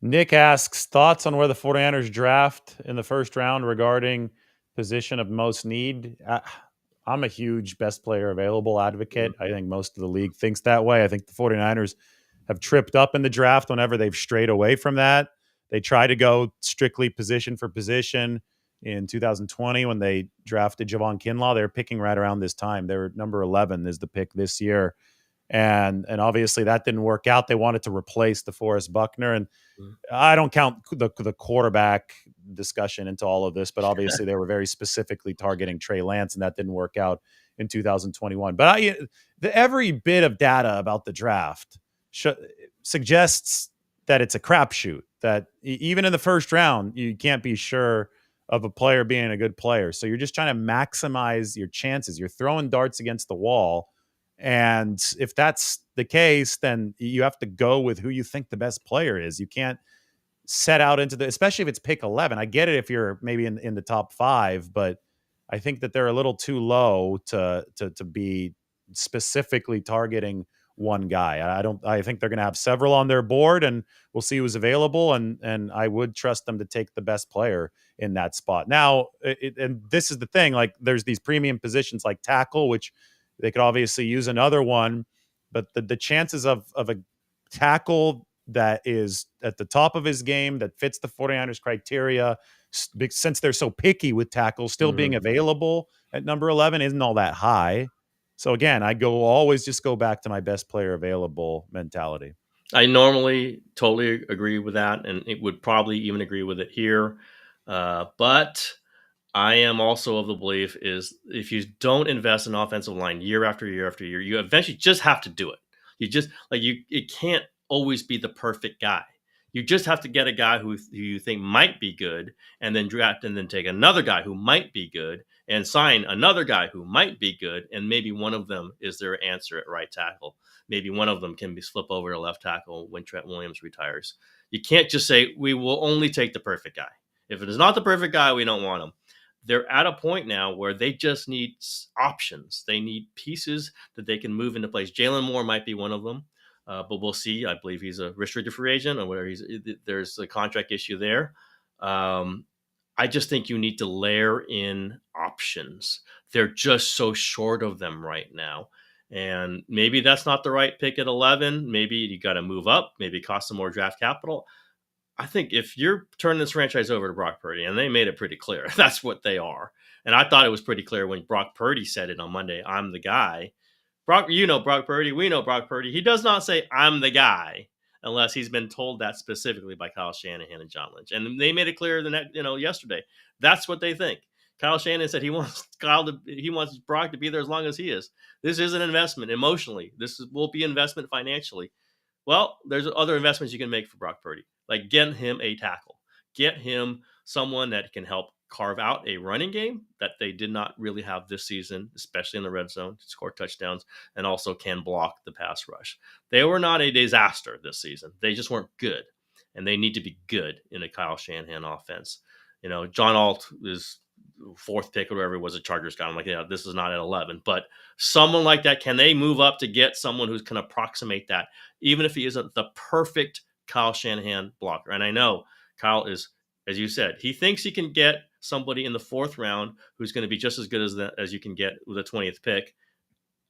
Nick asks thoughts on where the 49ers draft in the 1st round regarding position of most need. I'm a huge best player available advocate. I think most of the league thinks that way. I think the 49ers have tripped up in the draft whenever they've strayed away from that. They try to go strictly position for position. In 2020, when they drafted Javon Kinlaw, they were picking right around this time. They were number 11 is the pick this year. And obviously that didn't work out. They wanted to replace DeForest Buckner. And I don't count the quarterback discussion into all of this, but obviously they were very specifically targeting Trey Lance, and that didn't work out in 2021. But every bit of data about the draft suggests that it's a crapshoot, that even in the 1st round, you can't be sure of a player being a good player. So you're just trying to maximize your chances. You're throwing darts against the wall. And if that's the case, then you have to go with who you think the best player is. You can't set out into especially if it's pick 11. I get it if you're maybe in the top 5, but I think that they're a little too low to be specifically targeting one guy. I think they're going to have several on their board, and we'll see who's available. And I would trust them to take the best player in that spot. Now, and this is the thing, like there's these premium positions like tackle, which they could obviously use another one, but the chances of a tackle that is at the top of his game that fits the 49ers criteria, since they're so picky with tackles, still being Mhm. available at number 11 isn't all that high. So again, I always just go back to my best player available mentality. I normally totally agree with that, and it would probably even agree with it here. But I am also of the belief is if you don't invest in offensive line year after year after year, you eventually just have to do it. You just like you it can't always be the perfect guy. You just have to get a guy who you think might be good and then draft and then take another guy who might be good and sign another guy who might be good, and maybe one of them is their answer at right tackle. Maybe one of them can be slip over to left tackle when Trent Williams retires. You can't just say we will only take the perfect guy. If it is not the perfect guy, we don't want him. They're at a point now where they just need options. They need pieces that they can move into place. Jalen Moore might be one of them, but we'll see. I believe he's a restricted free agent, or whether there's a contract issue there. Um, I just think you need to layer in options. They're just so short of them right now. And maybe that's not the right pick at 11. Maybe you got to move up, maybe cost some more draft capital. I think if you're turning this franchise over to Brock Purdy, and they made it pretty clear, that's what they are. And I thought it was pretty clear when Brock Purdy said it on Monday, I'm the guy. Brock, you know Brock Purdy. We know Brock Purdy. He does not say, I'm the guy, unless he's been told that specifically by Kyle Shanahan and John Lynch. And they made it clear yesterday. That's what they think. Kyle Shanahan said he wants Brock to be there as long as he is. This is an investment emotionally. Will be investment financially. Well, there's other investments you can make for Brock Purdy, like get him a tackle, get him someone that can help carve out a running game that they did not really have this season, especially in the red zone, to score touchdowns, and also can block the pass rush. They were not a disaster this season. They just weren't good, and they need to be good in a Kyle Shanahan offense. John Alt is fourth pick or whatever it was a Chargers guy. I'm like, yeah, this is not at 11, but someone like that, can they move up to get someone who can approximate that, even if he isn't the perfect Kyle Shanahan blocker? And I know Kyle is, as you said, he thinks he can get somebody in the fourth round who's going to be just as good as you can get with a 20th pick.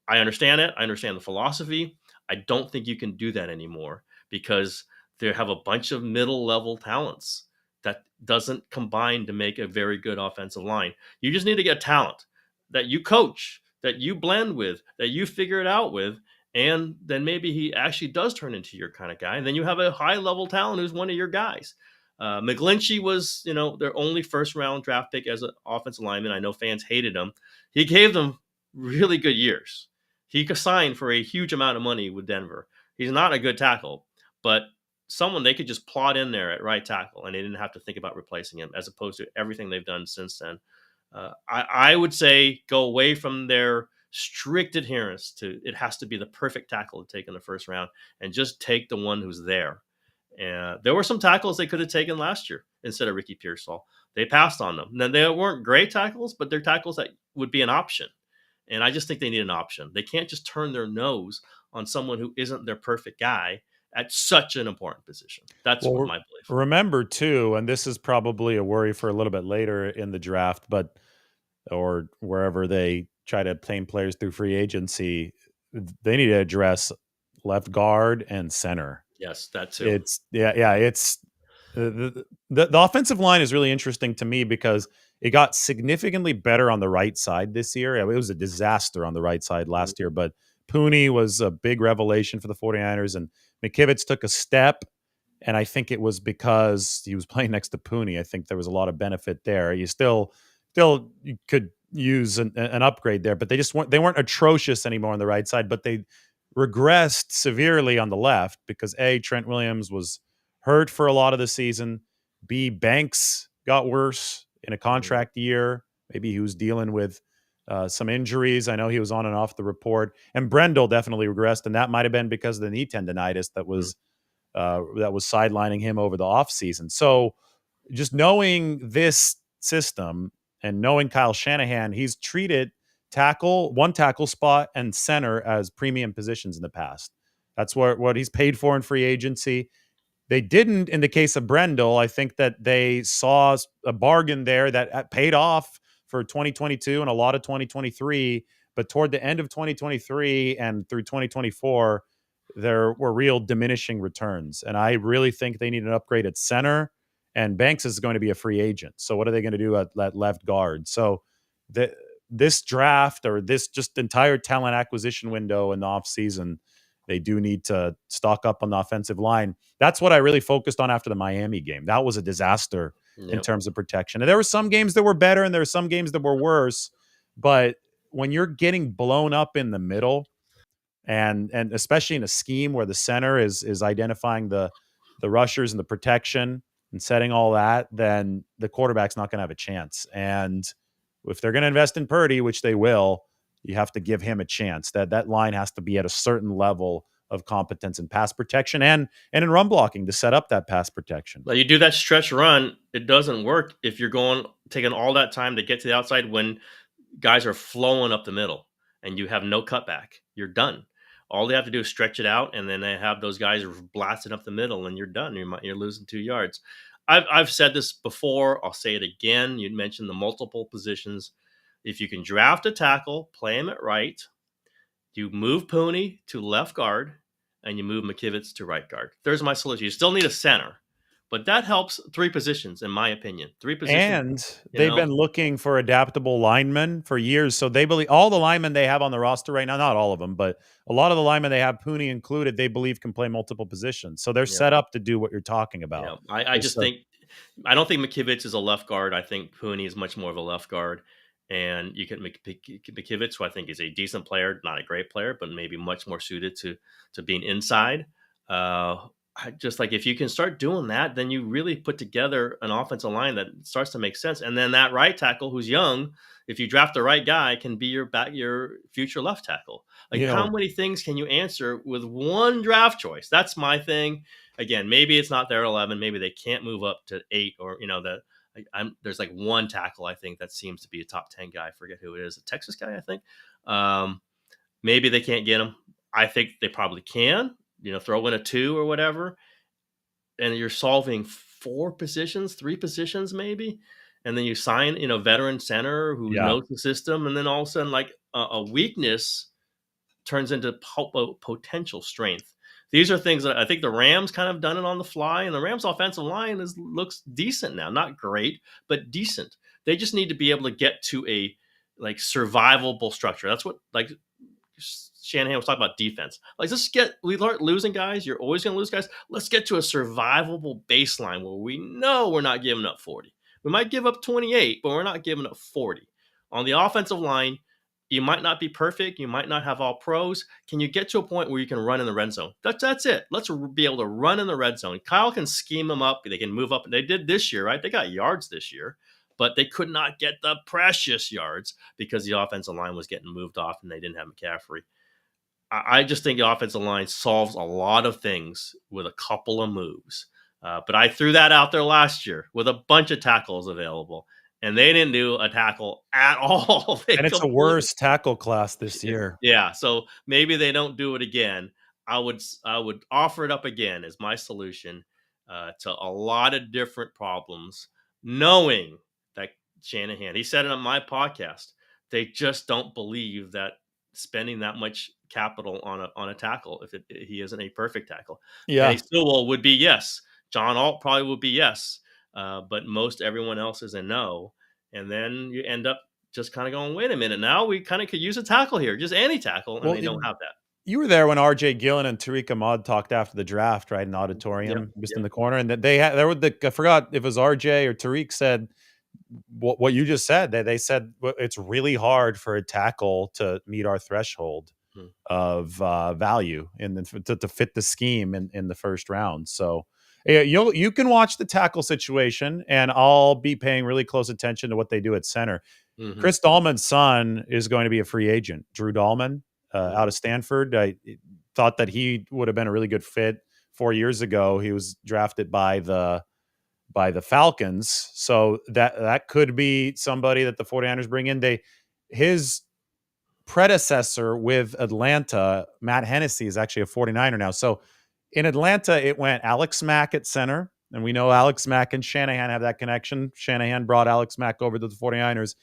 I understand it. I understand the philosophy. I don't think you can do that anymore because they have a bunch of middle level talents that doesn't combine to make a very good offensive line. You just need to get talent that you coach, that you blend with, that you figure it out with, and then maybe he actually does turn into your kind of guy. And then you have a high level talent who's one of your guys. McGlinchey was, their only first round draft pick as an offensive lineman. I know fans hated him. He gave them really good years. He could sign for a huge amount of money with Denver. He's not a good tackle, but someone they could just plot in there at right tackle, and they didn't have to think about replacing him, as opposed to everything they've done since then. I would say go away from their strict adherence to it has to be the perfect tackle to take in the first round, and just take the one who's there. And there were some tackles they could have taken last year instead of Ricky Pearsall. They passed on them. Now, they weren't great tackles, but they're tackles that would be an option. And I just think they need an option. They can't just turn their nose on someone who isn't their perfect guy at such an important position. That's what Well, my belief. remember too, and this is probably a worry for a little bit later in the draft, but or wherever they try to obtain players through free agency, they need to address left guard and center. Yes, that too. It's it's the offensive line is really interesting to me because it got significantly better on the right side this year. It was a disaster on the right side last year, but Pooney was a big revelation for the 49ers, and McKivitz took a step, and I think it was because he was playing next to Pooney. I think there was a lot of benefit there. You still you could use an upgrade there, but they weren't atrocious anymore on the right side, but they regressed severely on the left because A, Trent Williams was hurt for a lot of the season. B, Banks got worse in a Mhm. contract year. Maybe he was dealing with some injuries. I know he was on and off the report. And Brendel definitely regressed, and that might have been because of the knee tendonitis that was sidelining him over the offseason. So just knowing this system and knowing Kyle Shanahan, he's treated one tackle spot and center as premium positions in the past. That's what he's paid for in free agency. They didn't in the case of Brendel. I think that they saw a bargain there that paid off for 2022 and a lot of 2023. But toward the end of 2023 and through 2024, there were real diminishing returns. And I really think they need an upgrade at center. And Banks is going to be a free agent. So what are they going to do at left guard? So the, this draft or this just entire talent acquisition window in the offseason, they do need to stock up on the offensive line. That's what I really focused on after the Miami game. That was a disaster in terms of protection. And there were some games that were better and there were some games that were worse. But when you're getting blown up in the middle, and especially in a scheme where the center is identifying the rushers and the protection and setting all that, then the quarterback's not going to have a chance. And if they're going to invest in Purdy, which they will, you have to give him a chance. That line has to be at a certain level of competence in pass protection and in run blocking to set up that pass protection. Like you do that stretch run, it doesn't work if you're taking all that time to get to the outside when guys are flowing up the middle and you have no cutback. You're done. All they have to do is stretch it out, and then they have those guys blasting up the middle, and you're done. You're losing 2 yards. I've said this before. I'll say it again. You mentioned the multiple positions. If you can draft a tackle, play him at right, you move Pooney to left guard, and you move McKivitz to right guard. There's my solution. You still need a center, but that helps 3 positions, in my opinion. 3 positions. And they've been looking for adaptable linemen for years. So they believe all the linemen they have on the roster right now, not all of them, but a lot of the linemen they have, Pooney included, they believe can play multiple positions. So they're set up to do what you're talking about. I just think I don't think McKivitz is a left guard. I think Pooney is much more of a left guard. And you can make McKivitz, who I think is a decent player, not a great player, but maybe much more suited to being inside. Just like if you can start doing that, then you really put together an offensive line that starts to make sense. And then that right tackle who's young, if you draft the right guy, can be your future left tackle. Like how many things can you answer with one draft choice? That's my thing. Again, maybe it's not their 11. Maybe they can't move up to 8 or, there's like one tackle I think that seems to be a top 10 guy. I forget who it is. A Texas guy, I think. Maybe they can't get him. I think they probably can. Throw in a 2 or whatever, and you're solving 4 positions, 3 positions maybe, and then you sign veteran center who knows the system, and then all of a sudden like a weakness turns into potential strength. These are things that I think the Rams kind of done it on the fly, and the Rams offensive line looks decent now. Not great, but decent. They just need to be able to get to a like survivable structure. That's what like Shanahan was talking about defense. Like, we learned losing guys. You're always going to lose guys. Let's get to a survivable baseline where we know we're not giving up 40. We might give up 28, but we're not giving up 40. On the offensive line, you might not be perfect. You might not have all pros. Can you get to a point where you can run in the red zone? That's it. Let's be able to run in the red zone. Kyle can scheme them up. They can move up. They did this year, right? They got yards this year, but they could not get the precious yards because the offensive line was getting moved off and they didn't have McCaffrey. I just think the offensive line solves a lot of things with a couple of moves. But I threw that out there last year with a bunch of tackles available, and they didn't do a tackle at all. And it's a worse tackle class this year. Yeah, so maybe they don't do it again. I would offer it up again as my solution to a lot of different problems, knowing that Shanahan, he said it on my podcast, they just don't believe that spending that much capital on a tackle if he isn't a perfect tackle. Yeah, Kenny Sewell would be yes. John Alt probably would be yes, but most everyone else is a no. And then you end up just kind of going, wait a minute, now we kind of could use a tackle here, just any tackle, and they don't have that. You were there when R.J. Gillen and Tariq Ahmad talked after the draft, right? In the auditorium, in the corner, and I forgot if it was R.J. or Tariq said what you just said. They said it's really hard for a tackle to meet our threshold of value and to fit the scheme in the first round. So you can watch the tackle situation, and I'll be paying really close attention to what they do at center. Chris Dahlman's son is going to be a free agent. Drew Dahlman out of Stanford. I thought that he would have been a really good fit 4 years ago. He was drafted by the Falcons. So that could be somebody that the 49ers bring in. His predecessor with Atlanta, Matt Hennessy, is actually a 49er now. So in Atlanta, it went Alex Mack at center. And we know Alex Mack and Shanahan have that connection. Shanahan brought Alex Mack over to the 49ers.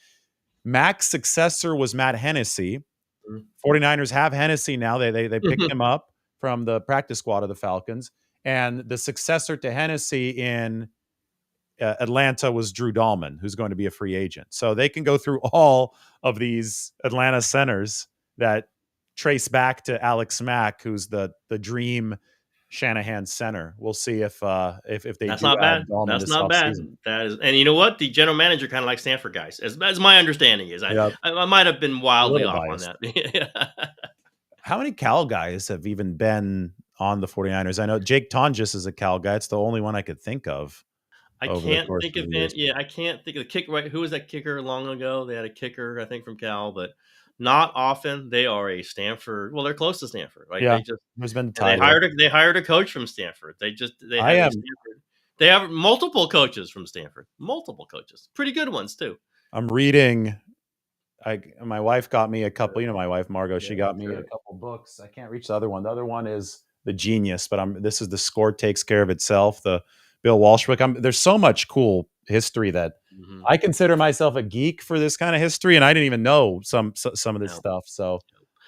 Mack's successor was Matt Hennessy. 49ers have Hennessy now. They picked him up from the practice squad of the Falcons. And the successor to Hennessy in Atlanta was Drew Dahlman, who's going to be a free agent. So they can go through all of these Atlanta centers that trace back to Alex Mack, who's the dream Shanahan center. We'll see if they That's do not add bad. Dahlman That's this not bad. offseason. That is, and you know what? The general manager kind of likes Stanford guys, as my understanding is. Yeah, I might have been a wildly little off on biased. that. How many Cal guys have even been on the 49ers? I know Jake Tonjes is a Cal guy. It's the only one I could think of I over the can't course think of of the it. years. Yeah, I can't think of the kicker. Right, who was that kicker long ago? They had a kicker, I think, from Cal, but not often. They are a Stanford. Well, they're close to Stanford. Like Yeah, they just there's been and they Tyler. hired a coach from Stanford. They I have a am Stanford. They have multiple coaches from Stanford. Multiple coaches, pretty good ones too. I'm reading. My wife got me a couple. You know, my wife Margot. Yeah, She got me a sure. couple books. I can't reach the other one. The other one is The Genius, but this is The Score Takes Care of Itself. The Bill Walsh book. There's so much cool history that Mm-hmm. I consider myself a geek for this kind of history, and I didn't even know some of this Yeah. stuff. So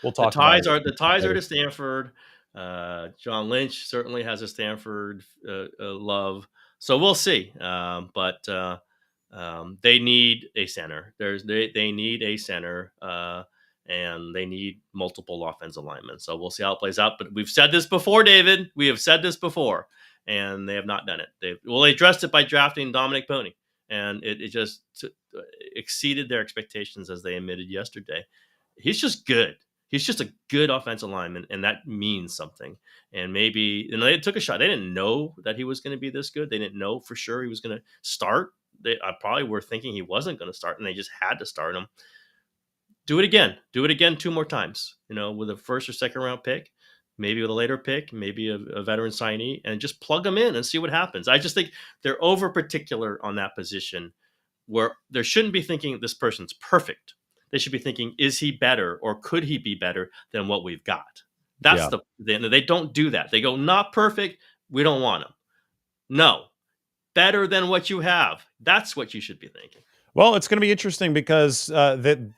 we'll talk about The it ties are later. to Stanford. John Lynch certainly has a Stanford love, so we'll see. But they need a center. They need a center, and they need multiple offensive linemen. So we'll see how it plays out. But we've said this before, David. We have said this before, and they have not done it. They addressed it by drafting Dominic Pony, and it just exceeded their expectations, as they admitted yesterday. He's just good. He's just a good offensive lineman, and that means something. And maybe they took a shot. They didn't know that he was going to be this good. They didn't know for sure he was going to start. They probably were thinking he wasn't going to start, and they just had to start him. Do it again. Do it again 2 more times. With a first or second round pick, maybe with a later pick, maybe a veteran signee, and just plug them in and see what happens. I just think they're over particular on that position, where they shouldn't be thinking this person's perfect. They should be thinking, is he better or could he be better than what we've got? That's Yeah. they don't do that. They go, not perfect. We don't want him. No, better than what you have. That's what you should be thinking. Well, it's going to be interesting because there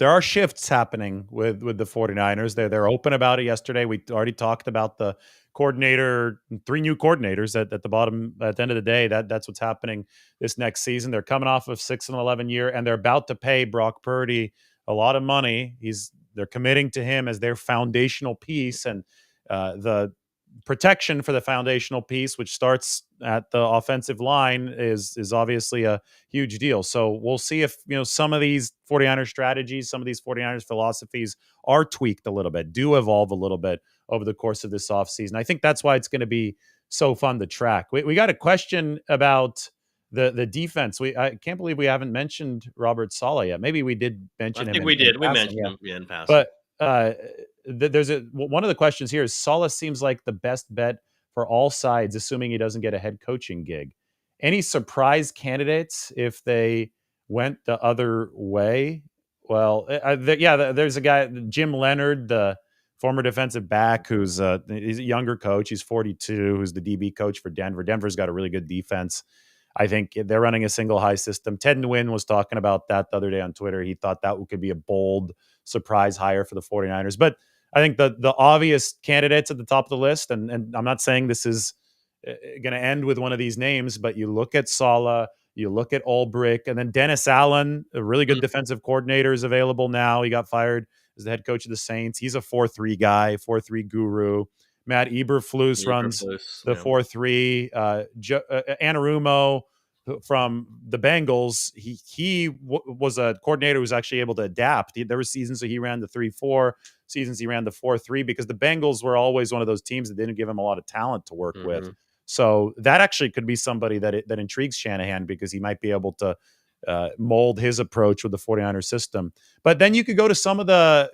are shifts happening with the 49ers. They're open about it yesterday. We already talked about the coordinator, 3 new coordinators at the bottom. At the end of the day, that's what's happening this next season. They're coming off of 6-11 year, and they're about to pay Brock Purdy a lot of money. They're committing to him as their foundational piece, and the protection for the foundational piece, which starts at the offensive line, is obviously a huge deal. So we'll see if some of these 49ers strategies, some of these 49ers philosophies are tweaked a little bit, do evolve a little bit over the course of this offseason. I think that's why it's going to be so fun to track. We got a question about the defense. I can't believe we haven't mentioned Robert Saleh yet. Maybe we did I mention him think in we did. We passing, mentioned yeah. him in passing. But there's one of the questions here is Saleh seems like the best bet for all sides, assuming he doesn't get a head coaching gig. Any surprise candidates if they went the other way? Well, there's a guy, Jim Leonard, the former defensive back, he's a younger coach. He's 42, who's the DB coach for Denver. Denver's got a really good defense. I think they're running a single high system. Ted Nguyen was talking about that the other day on Twitter. He thought that could be a bold surprise hire for the 49ers. But I think the obvious candidates at the top of the list, and I'm not saying this is going to end with one of these names, but you look at Saleh, you look at Ulbrich, and then Dennis Allen, a really good defensive coordinator, is available now. He got fired as the head coach of the Saints. He's a 4-3 guy, 4-3 guru. Matt Eberflus runs the 4-3. Anarumo from the Bengals, he was a coordinator who was actually able to adapt. There were seasons that he ran the 3-4, seasons he ran the 4-3, because the Bengals were always one of those teams that didn't give him a lot of talent to work with. So that actually could be somebody that intrigues Shanahan, because he might be able to mold his approach with the 49ers system. But then you could go to some of the,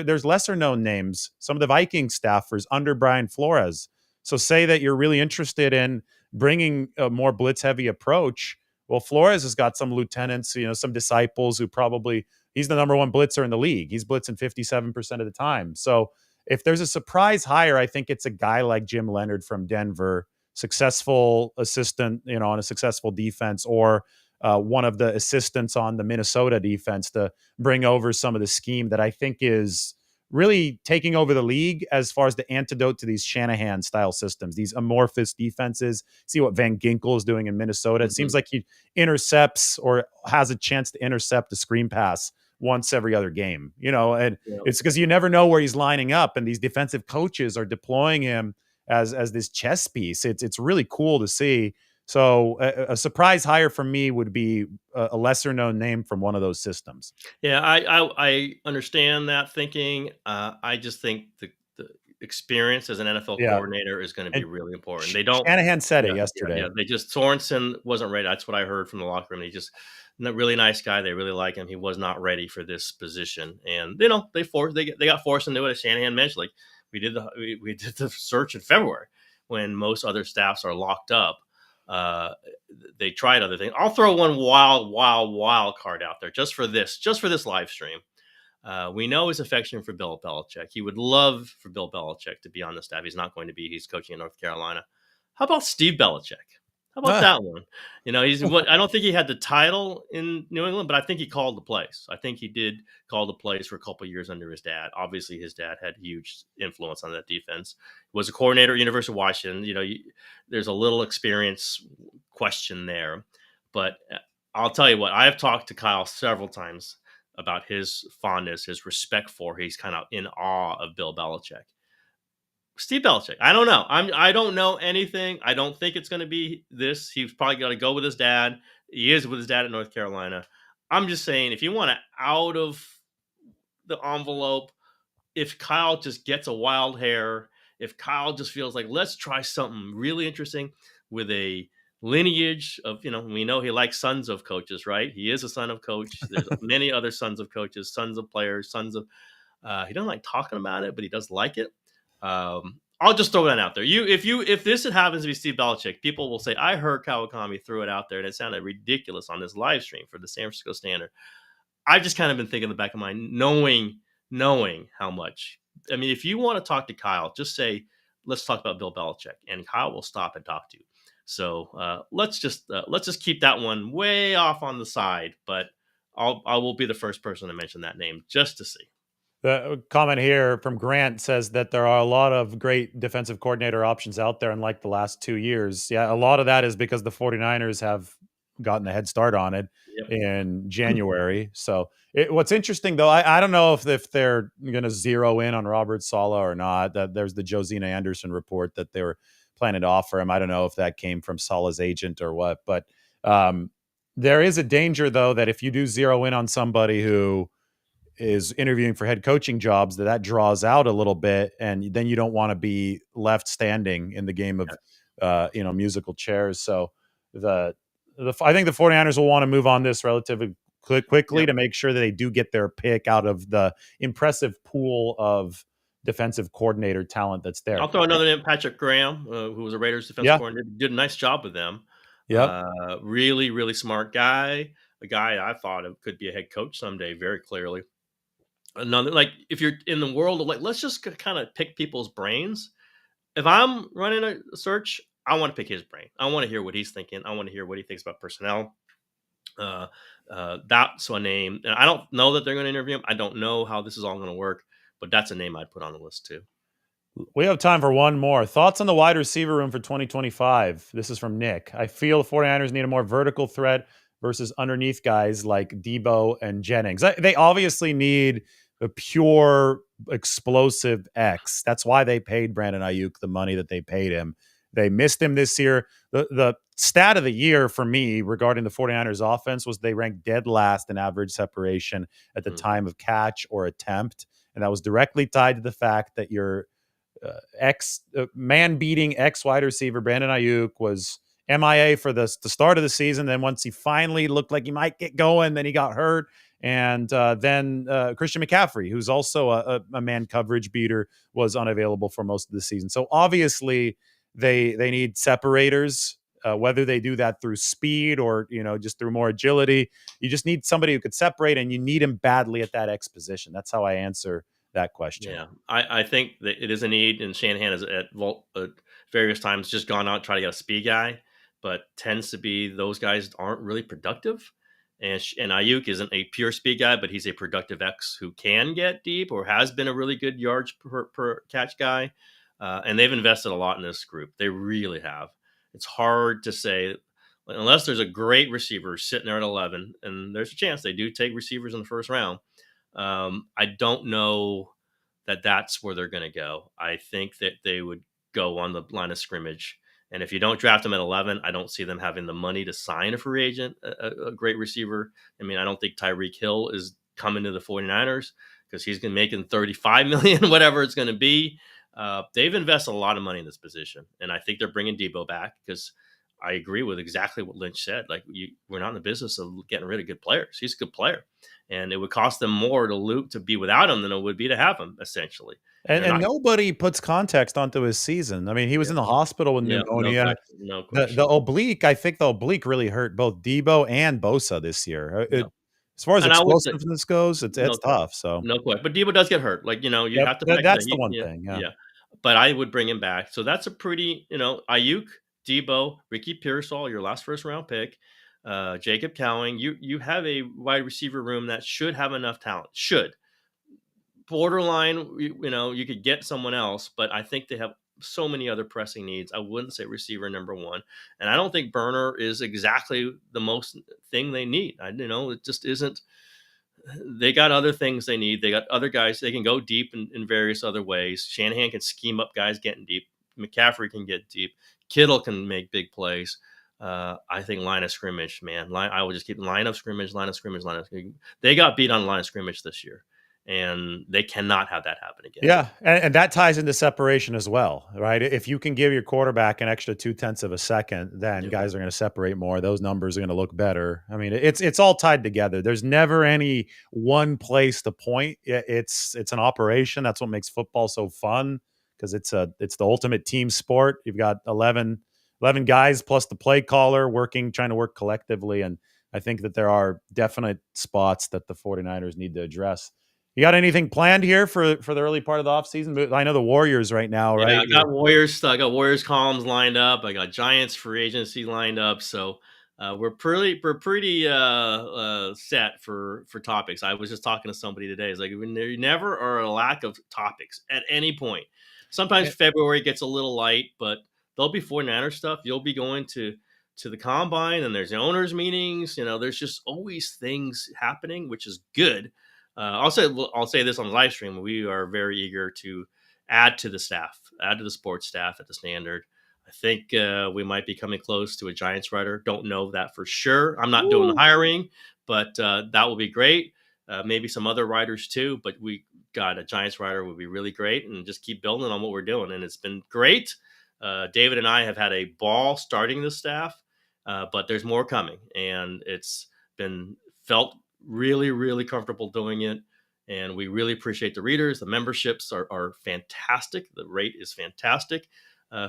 there's lesser known names, some of the Viking staffers under Brian Flores. So say that you're really interested in bringing a more blitz heavy approach. Well, Flores has got some lieutenants, some disciples who probably he's the number one blitzer in the league. He's blitzing 57% of the time. So if there's a surprise hire, I think it's a guy like Jim Leonard from Denver, successful assistant, on a successful defense, or one of the assistants on the Minnesota defense to bring over some of the scheme that I think is really taking over the league as far as the antidote to these Shanahan style systems, these amorphous defenses. See what Van Ginkel is doing in Minnesota. It seems Mhm. like he intercepts or has a chance to intercept a screen pass once every other game, and Yeah. it's because you never know where he's lining up, and these defensive coaches are deploying him as this chess piece. It's really cool to see. So a surprise hire for me would be a lesser known name from one of those systems. Yeah, I understand that thinking. I just think the experience as an NFL Yeah, coordinator is going to be and really important. They don't. Shanahan said Yeah, it yeah. yesterday. They just Sorensen wasn't ready. That's what I heard from the locker room. He just really nice guy. They really like him. He was not ready for this position, and they got forced into it. As Shanahan mentioned, like we did the search in February when most other staffs are locked up. Uh, they tried other things. I'll throw one wild card out there just for this live stream. We know his affection for Bill Belichick. He would love for Bill Belichick to be on the staff. He's not going to be. He's coaching in North Carolina. How about Steve Belichick? How about Ah, that one? He's what I don't think he had the title in New England, but I think he called the plays. I think he did call the plays for a couple of years under his dad. Obviously, his dad had huge influence on that defense. Was a coordinator at University of Washington. There's a little experience question there, but I'll tell you what. I have talked to Kyle several times about his fondness, his respect for. He's kind of in awe of Bill Belichick. Steve Belichick. I don't know. I don't know anything. I don't think it's going to be this. He's probably got to go with his dad. He is with his dad at North Carolina. I'm just saying, if you want to out of the envelope, if Kyle just gets a wild hair, if Kyle just feels like let's try something really interesting with a lineage of, we know he likes sons of coaches, right? He is a son of coach. There's many other sons of coaches, sons of players, sons of. He doesn't like talking about it, but he does like it. I'll just throw that out there. If this happens to be Steve Belichick, people will say, I heard Kawakami threw it out there and it sounded ridiculous on this live stream for the San Francisco Standard. I've just kind of been thinking in the back of my mind, knowing how much. I mean, if you want to talk to Kyle, just say, let's talk about Bill Belichick, and Kyle will stop and talk to you. So let's just keep that one way off on the side. But I will be the first person to mention that name just to see. The comment here from Grant says that there are a lot of great defensive coordinator options out there in like the last 2 years. Yeah, a lot of that is because the 49ers have gotten a head start on it Yep. in January. So what's interesting though, I don't know if they're going to zero in on Robert Saleh or not. That there's the Josina Anderson report that they were planning to offer him. I don't know if that came from Saleh's agent or what, but there is a danger though that if you do zero in on somebody who is interviewing for head coaching jobs, that draws out a little bit, and then you don't want to be left standing in the game of musical chairs. So I think the 49ers will want to move on this relatively quickly Yep. to make sure that they do get their pick out of the impressive pool of defensive coordinator talent that's there. I'll throw another name, Patrick Graham, who was a Raiders defensive Yeah. coordinator. Did a nice job with them. Yep. Really, really smart guy. A guy I thought of could be a head coach someday, very clearly. Another, like, if you're in the world of, like, let's just kind of pick people's brains. If I'm running a search, I want to pick his brain. I want to hear what he's thinking. I want to hear what he thinks about personnel. That's a name. And I don't know that they're going to interview him. I don't know how this is all going to work, but that's a name I'd put on the list too. We have time for one more. Thoughts on the wide receiver room for 2025? This is from Nick. I feel the 49ers need a more vertical threat versus underneath guys like Debo and Jennings. They obviously need a pure explosive X. That's why they paid Brandon Ayuk the money that they paid him. They missed him this year. The stat of the year for me regarding the 49ers offense was they ranked dead last in average separation at the time of catch or attempt. And that was directly tied to the fact that your man beating X wide receiver Brandon Ayuk was MIA for the start of the season. Then once he finally looked like he might get going, then he got hurt. And then Christian McCaffrey, who's also a man coverage beater, was unavailable for most of the season. So obviously they need separators whether they do that through speed or, just through more agility. You just need somebody who could separate, and you need him badly at that X position. That's how I answer that question. Yeah, I think that it is a need, and Shanahan has at various times just gone out and tried to get a speed guy, but tends to be those guys aren't really productive. And Ayuk isn't a pure speed guy, but he's a productive X who can get deep or has been a really good yards per catch guy. And they've invested a lot in this group. They really have. It's hard to say unless there's a great receiver sitting there at 11, and there's a chance they do take receivers in the first round. I don't know that that's where they're going to go. I think that they would go on the line of scrimmage. And if you don't draft them at 11, I don't see them having the money to sign a free agent, a great receiver. I mean, I don't think Tyreek Hill is coming to the 49ers because he's going to make 35 million, whatever it's going to be. They've invested a lot of money in this position. And I think they're bringing Debo back because I agree with exactly what Lynch said. Like, we're not in the business of getting rid of good players. He's a good player, and it would cost them more to be without him than it would be to have him, essentially. And, And they're and not. nobody puts context onto his season. I mean, he was Yeah, in the hospital with yeah, no pneumonia. question, no The question. oblique, I think the oblique really hurt both Debo and Bosa this year. Yeah, As far as and I would say explosiveness goes, it's no question, tough. So, no question. But Debo does get hurt. Like, you yep, have to factor that. that's the one Yeah, thing. Yeah. yeah. But I would bring him back. So that's a pretty, Ayuk, Debo, Ricky Pearsall, your last first round pick, Jacob Cowing. You have a wide receiver room that should have enough talent. Should borderline, you could get someone else, but I think they have so many other pressing needs. I wouldn't say receiver number one, and I don't think Burner is exactly the most thing they need. It just isn't. They got other things they need. They got other guys. They can go deep in various other ways. Shanahan can scheme up guys getting deep. McCaffrey can get deep. Kittle can make big plays. I think line of scrimmage, man. I will just keep line of scrimmage, line of scrimmage, line of scrimmage. They got beat on line of scrimmage this year, and they cannot have that happen again. Yeah, and that ties into separation as well, right? If you can give your quarterback an extra 0.2 of a second, then Yep. guys are going to separate more. Those numbers are going to look better. I mean, it's all tied together. There's never any one place to point. It's an operation. That's what makes football so fun, because it's the ultimate team sport. You've got 11 guys plus the play caller trying to work collectively, and I think that there are definite spots that the 49ers need to address. You got anything planned here for the early part of the offseason? I know the Warriors right now, Yeah, right? I got Warriors columns lined up. I got Giants free agency lined up. So we're pretty set for topics. I was just talking to somebody today. It's like there never are a lack of topics at any point. Sometimes Eh, February gets a little light, but there'll be 49er stuff. You'll be going to the combine, and there's owners meetings. There's just always things happening, which is good. I'll say this on the live stream. We are very eager to add to the staff, add to the sports staff at the Standard. I think we might be coming close to a Giants writer. Don't know that for sure. I'm not doing the Woo. hiring, but that will be great. Maybe some other writers too, but we got a Giants writer would be really great, and just keep building on what we're doing. And it's been great. David and I have had a ball starting the staff, but there's more coming, and it's been felt really, really comfortable doing it. And we really appreciate the readers. The memberships are fantastic. The rate is fantastic.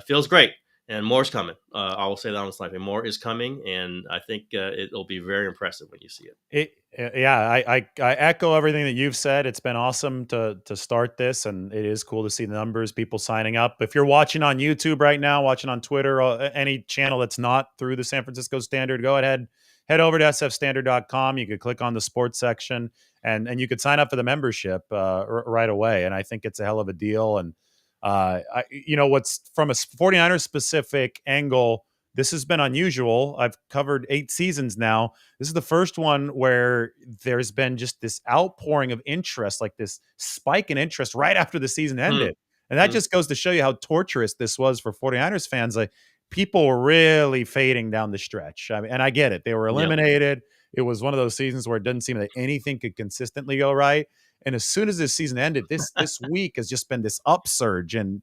Feels great. And more's coming. I will say that on the slide. More is coming, and I think it'll be very impressive when you see it. Yeah, I echo everything that you've said. It's been awesome to start this, and it is cool to see the numbers, people signing up. If you're watching on YouTube right now, watching on Twitter, or any channel that's not through the San Francisco Standard, go ahead, head over to sfstandard.com. You could click on the sports section, and you could sign up for the membership right away. And I think it's a hell of a deal. And what's from a 49ers specific angle, this has been unusual. I've covered 8 seasons now. This is the first one where there's been just this outpouring of interest, like this spike in interest right after the season Hmm. ended. And that Hmm. just goes to show you how torturous this was for 49ers fans. Like, people were really fading down the stretch. I mean, and I get it. They were Yep. eliminated. It was one of those seasons where it doesn't seem that anything could consistently go right. And as soon as this season ended, this week has just been this upsurge and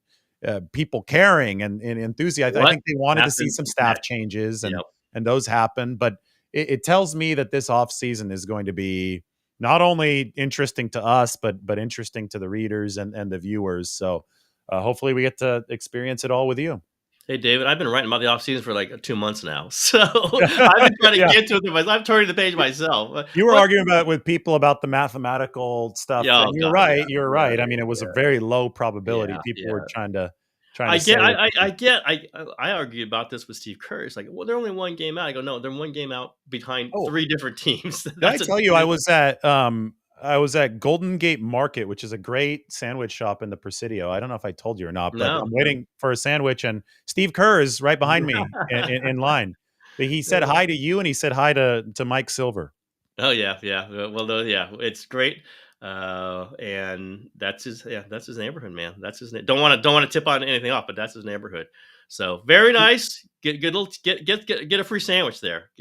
people caring and enthusiasm. I What think they wanted to see happened some staff next? changes, and Yep. those happened. But it tells me that this offseason is going to be not only interesting to us, but interesting to the readers and the viewers. So hopefully we get to experience it all with you. Hey, David, I've been writing about the offseason for like 2 months now. So I've been trying to Yeah. get to it myself. I'm turning the page myself. You were What? arguing about with people about the mathematical stuff, Yeah, and oh, you're God. Yeah. right, you're right. I Right. mean, it was a Yeah. very low probability. Yeah. People were Yeah. trying to I say get, it. I get, I argued about this with Steve Kerr. It's like, well, they're only one game out. I go, no, they're one game out behind Oh, three different teams. did I That's a tell you difference. I was at Golden Gate Market, which is a great sandwich shop in the Presidio. I don't know if I told you or not, but No, I'm no. waiting for a sandwich, and Steve Kerr is right behind me in line. But he said hi to you, and he said hi to Mike Silver. Oh yeah, yeah. Well, yeah, it's great. And that's his, yeah, that's his neighborhood, man. That's his. Don't want to tip on anything off, but that's his neighborhood. So very nice. Get a free sandwich there.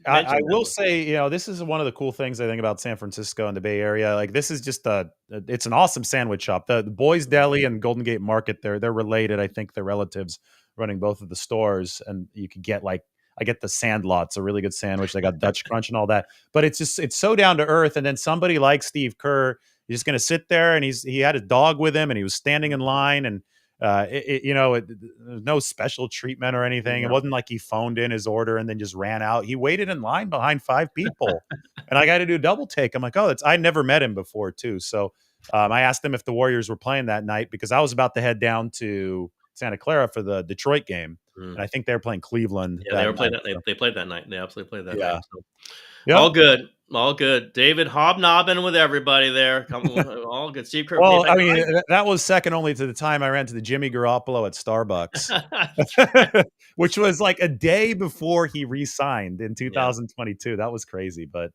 I Mention will them. say, this is one of the cool things I think about San Francisco and the Bay Area. Like, this is just it's an awesome sandwich shop. The Boys Deli and Golden Gate Market, they're related. I think they're relatives running both of the stores, and you could get I get the Sandlot's a really good sandwich. They got Dutch Crunch and all that, but it's so down to earth. And then somebody like Steve Kerr, he's just going to sit there, and he had his dog with him, and he was standing in line, and there's no special treatment or anything. It No. wasn't like he phoned in his order and then just ran out. He waited in line behind 5 people, and I got to do a double take. I'm like, oh, I never met him before too. So I asked him if the Warriors were playing that night because I was about to head down to Santa Clara for the Detroit game, Mm. and I think they were playing Cleveland Yeah, they that were playing night. that. So, They played that night. They absolutely played that night. yeah, So yep. all good, all good. David hobnobbing with everybody there. Come, all good. Steve Kerr. In Well, I fact, mean, that was second only to the time I ran to the Jimmy Garoppolo at Starbucks, that's right. which was like a day before he re-signed in Yeah. 2022. That was crazy, but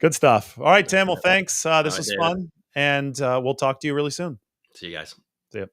good stuff. All right, Tim. Well, thanks. All This right, was David. fun, and we'll talk to you really soon. See you guys. See ya.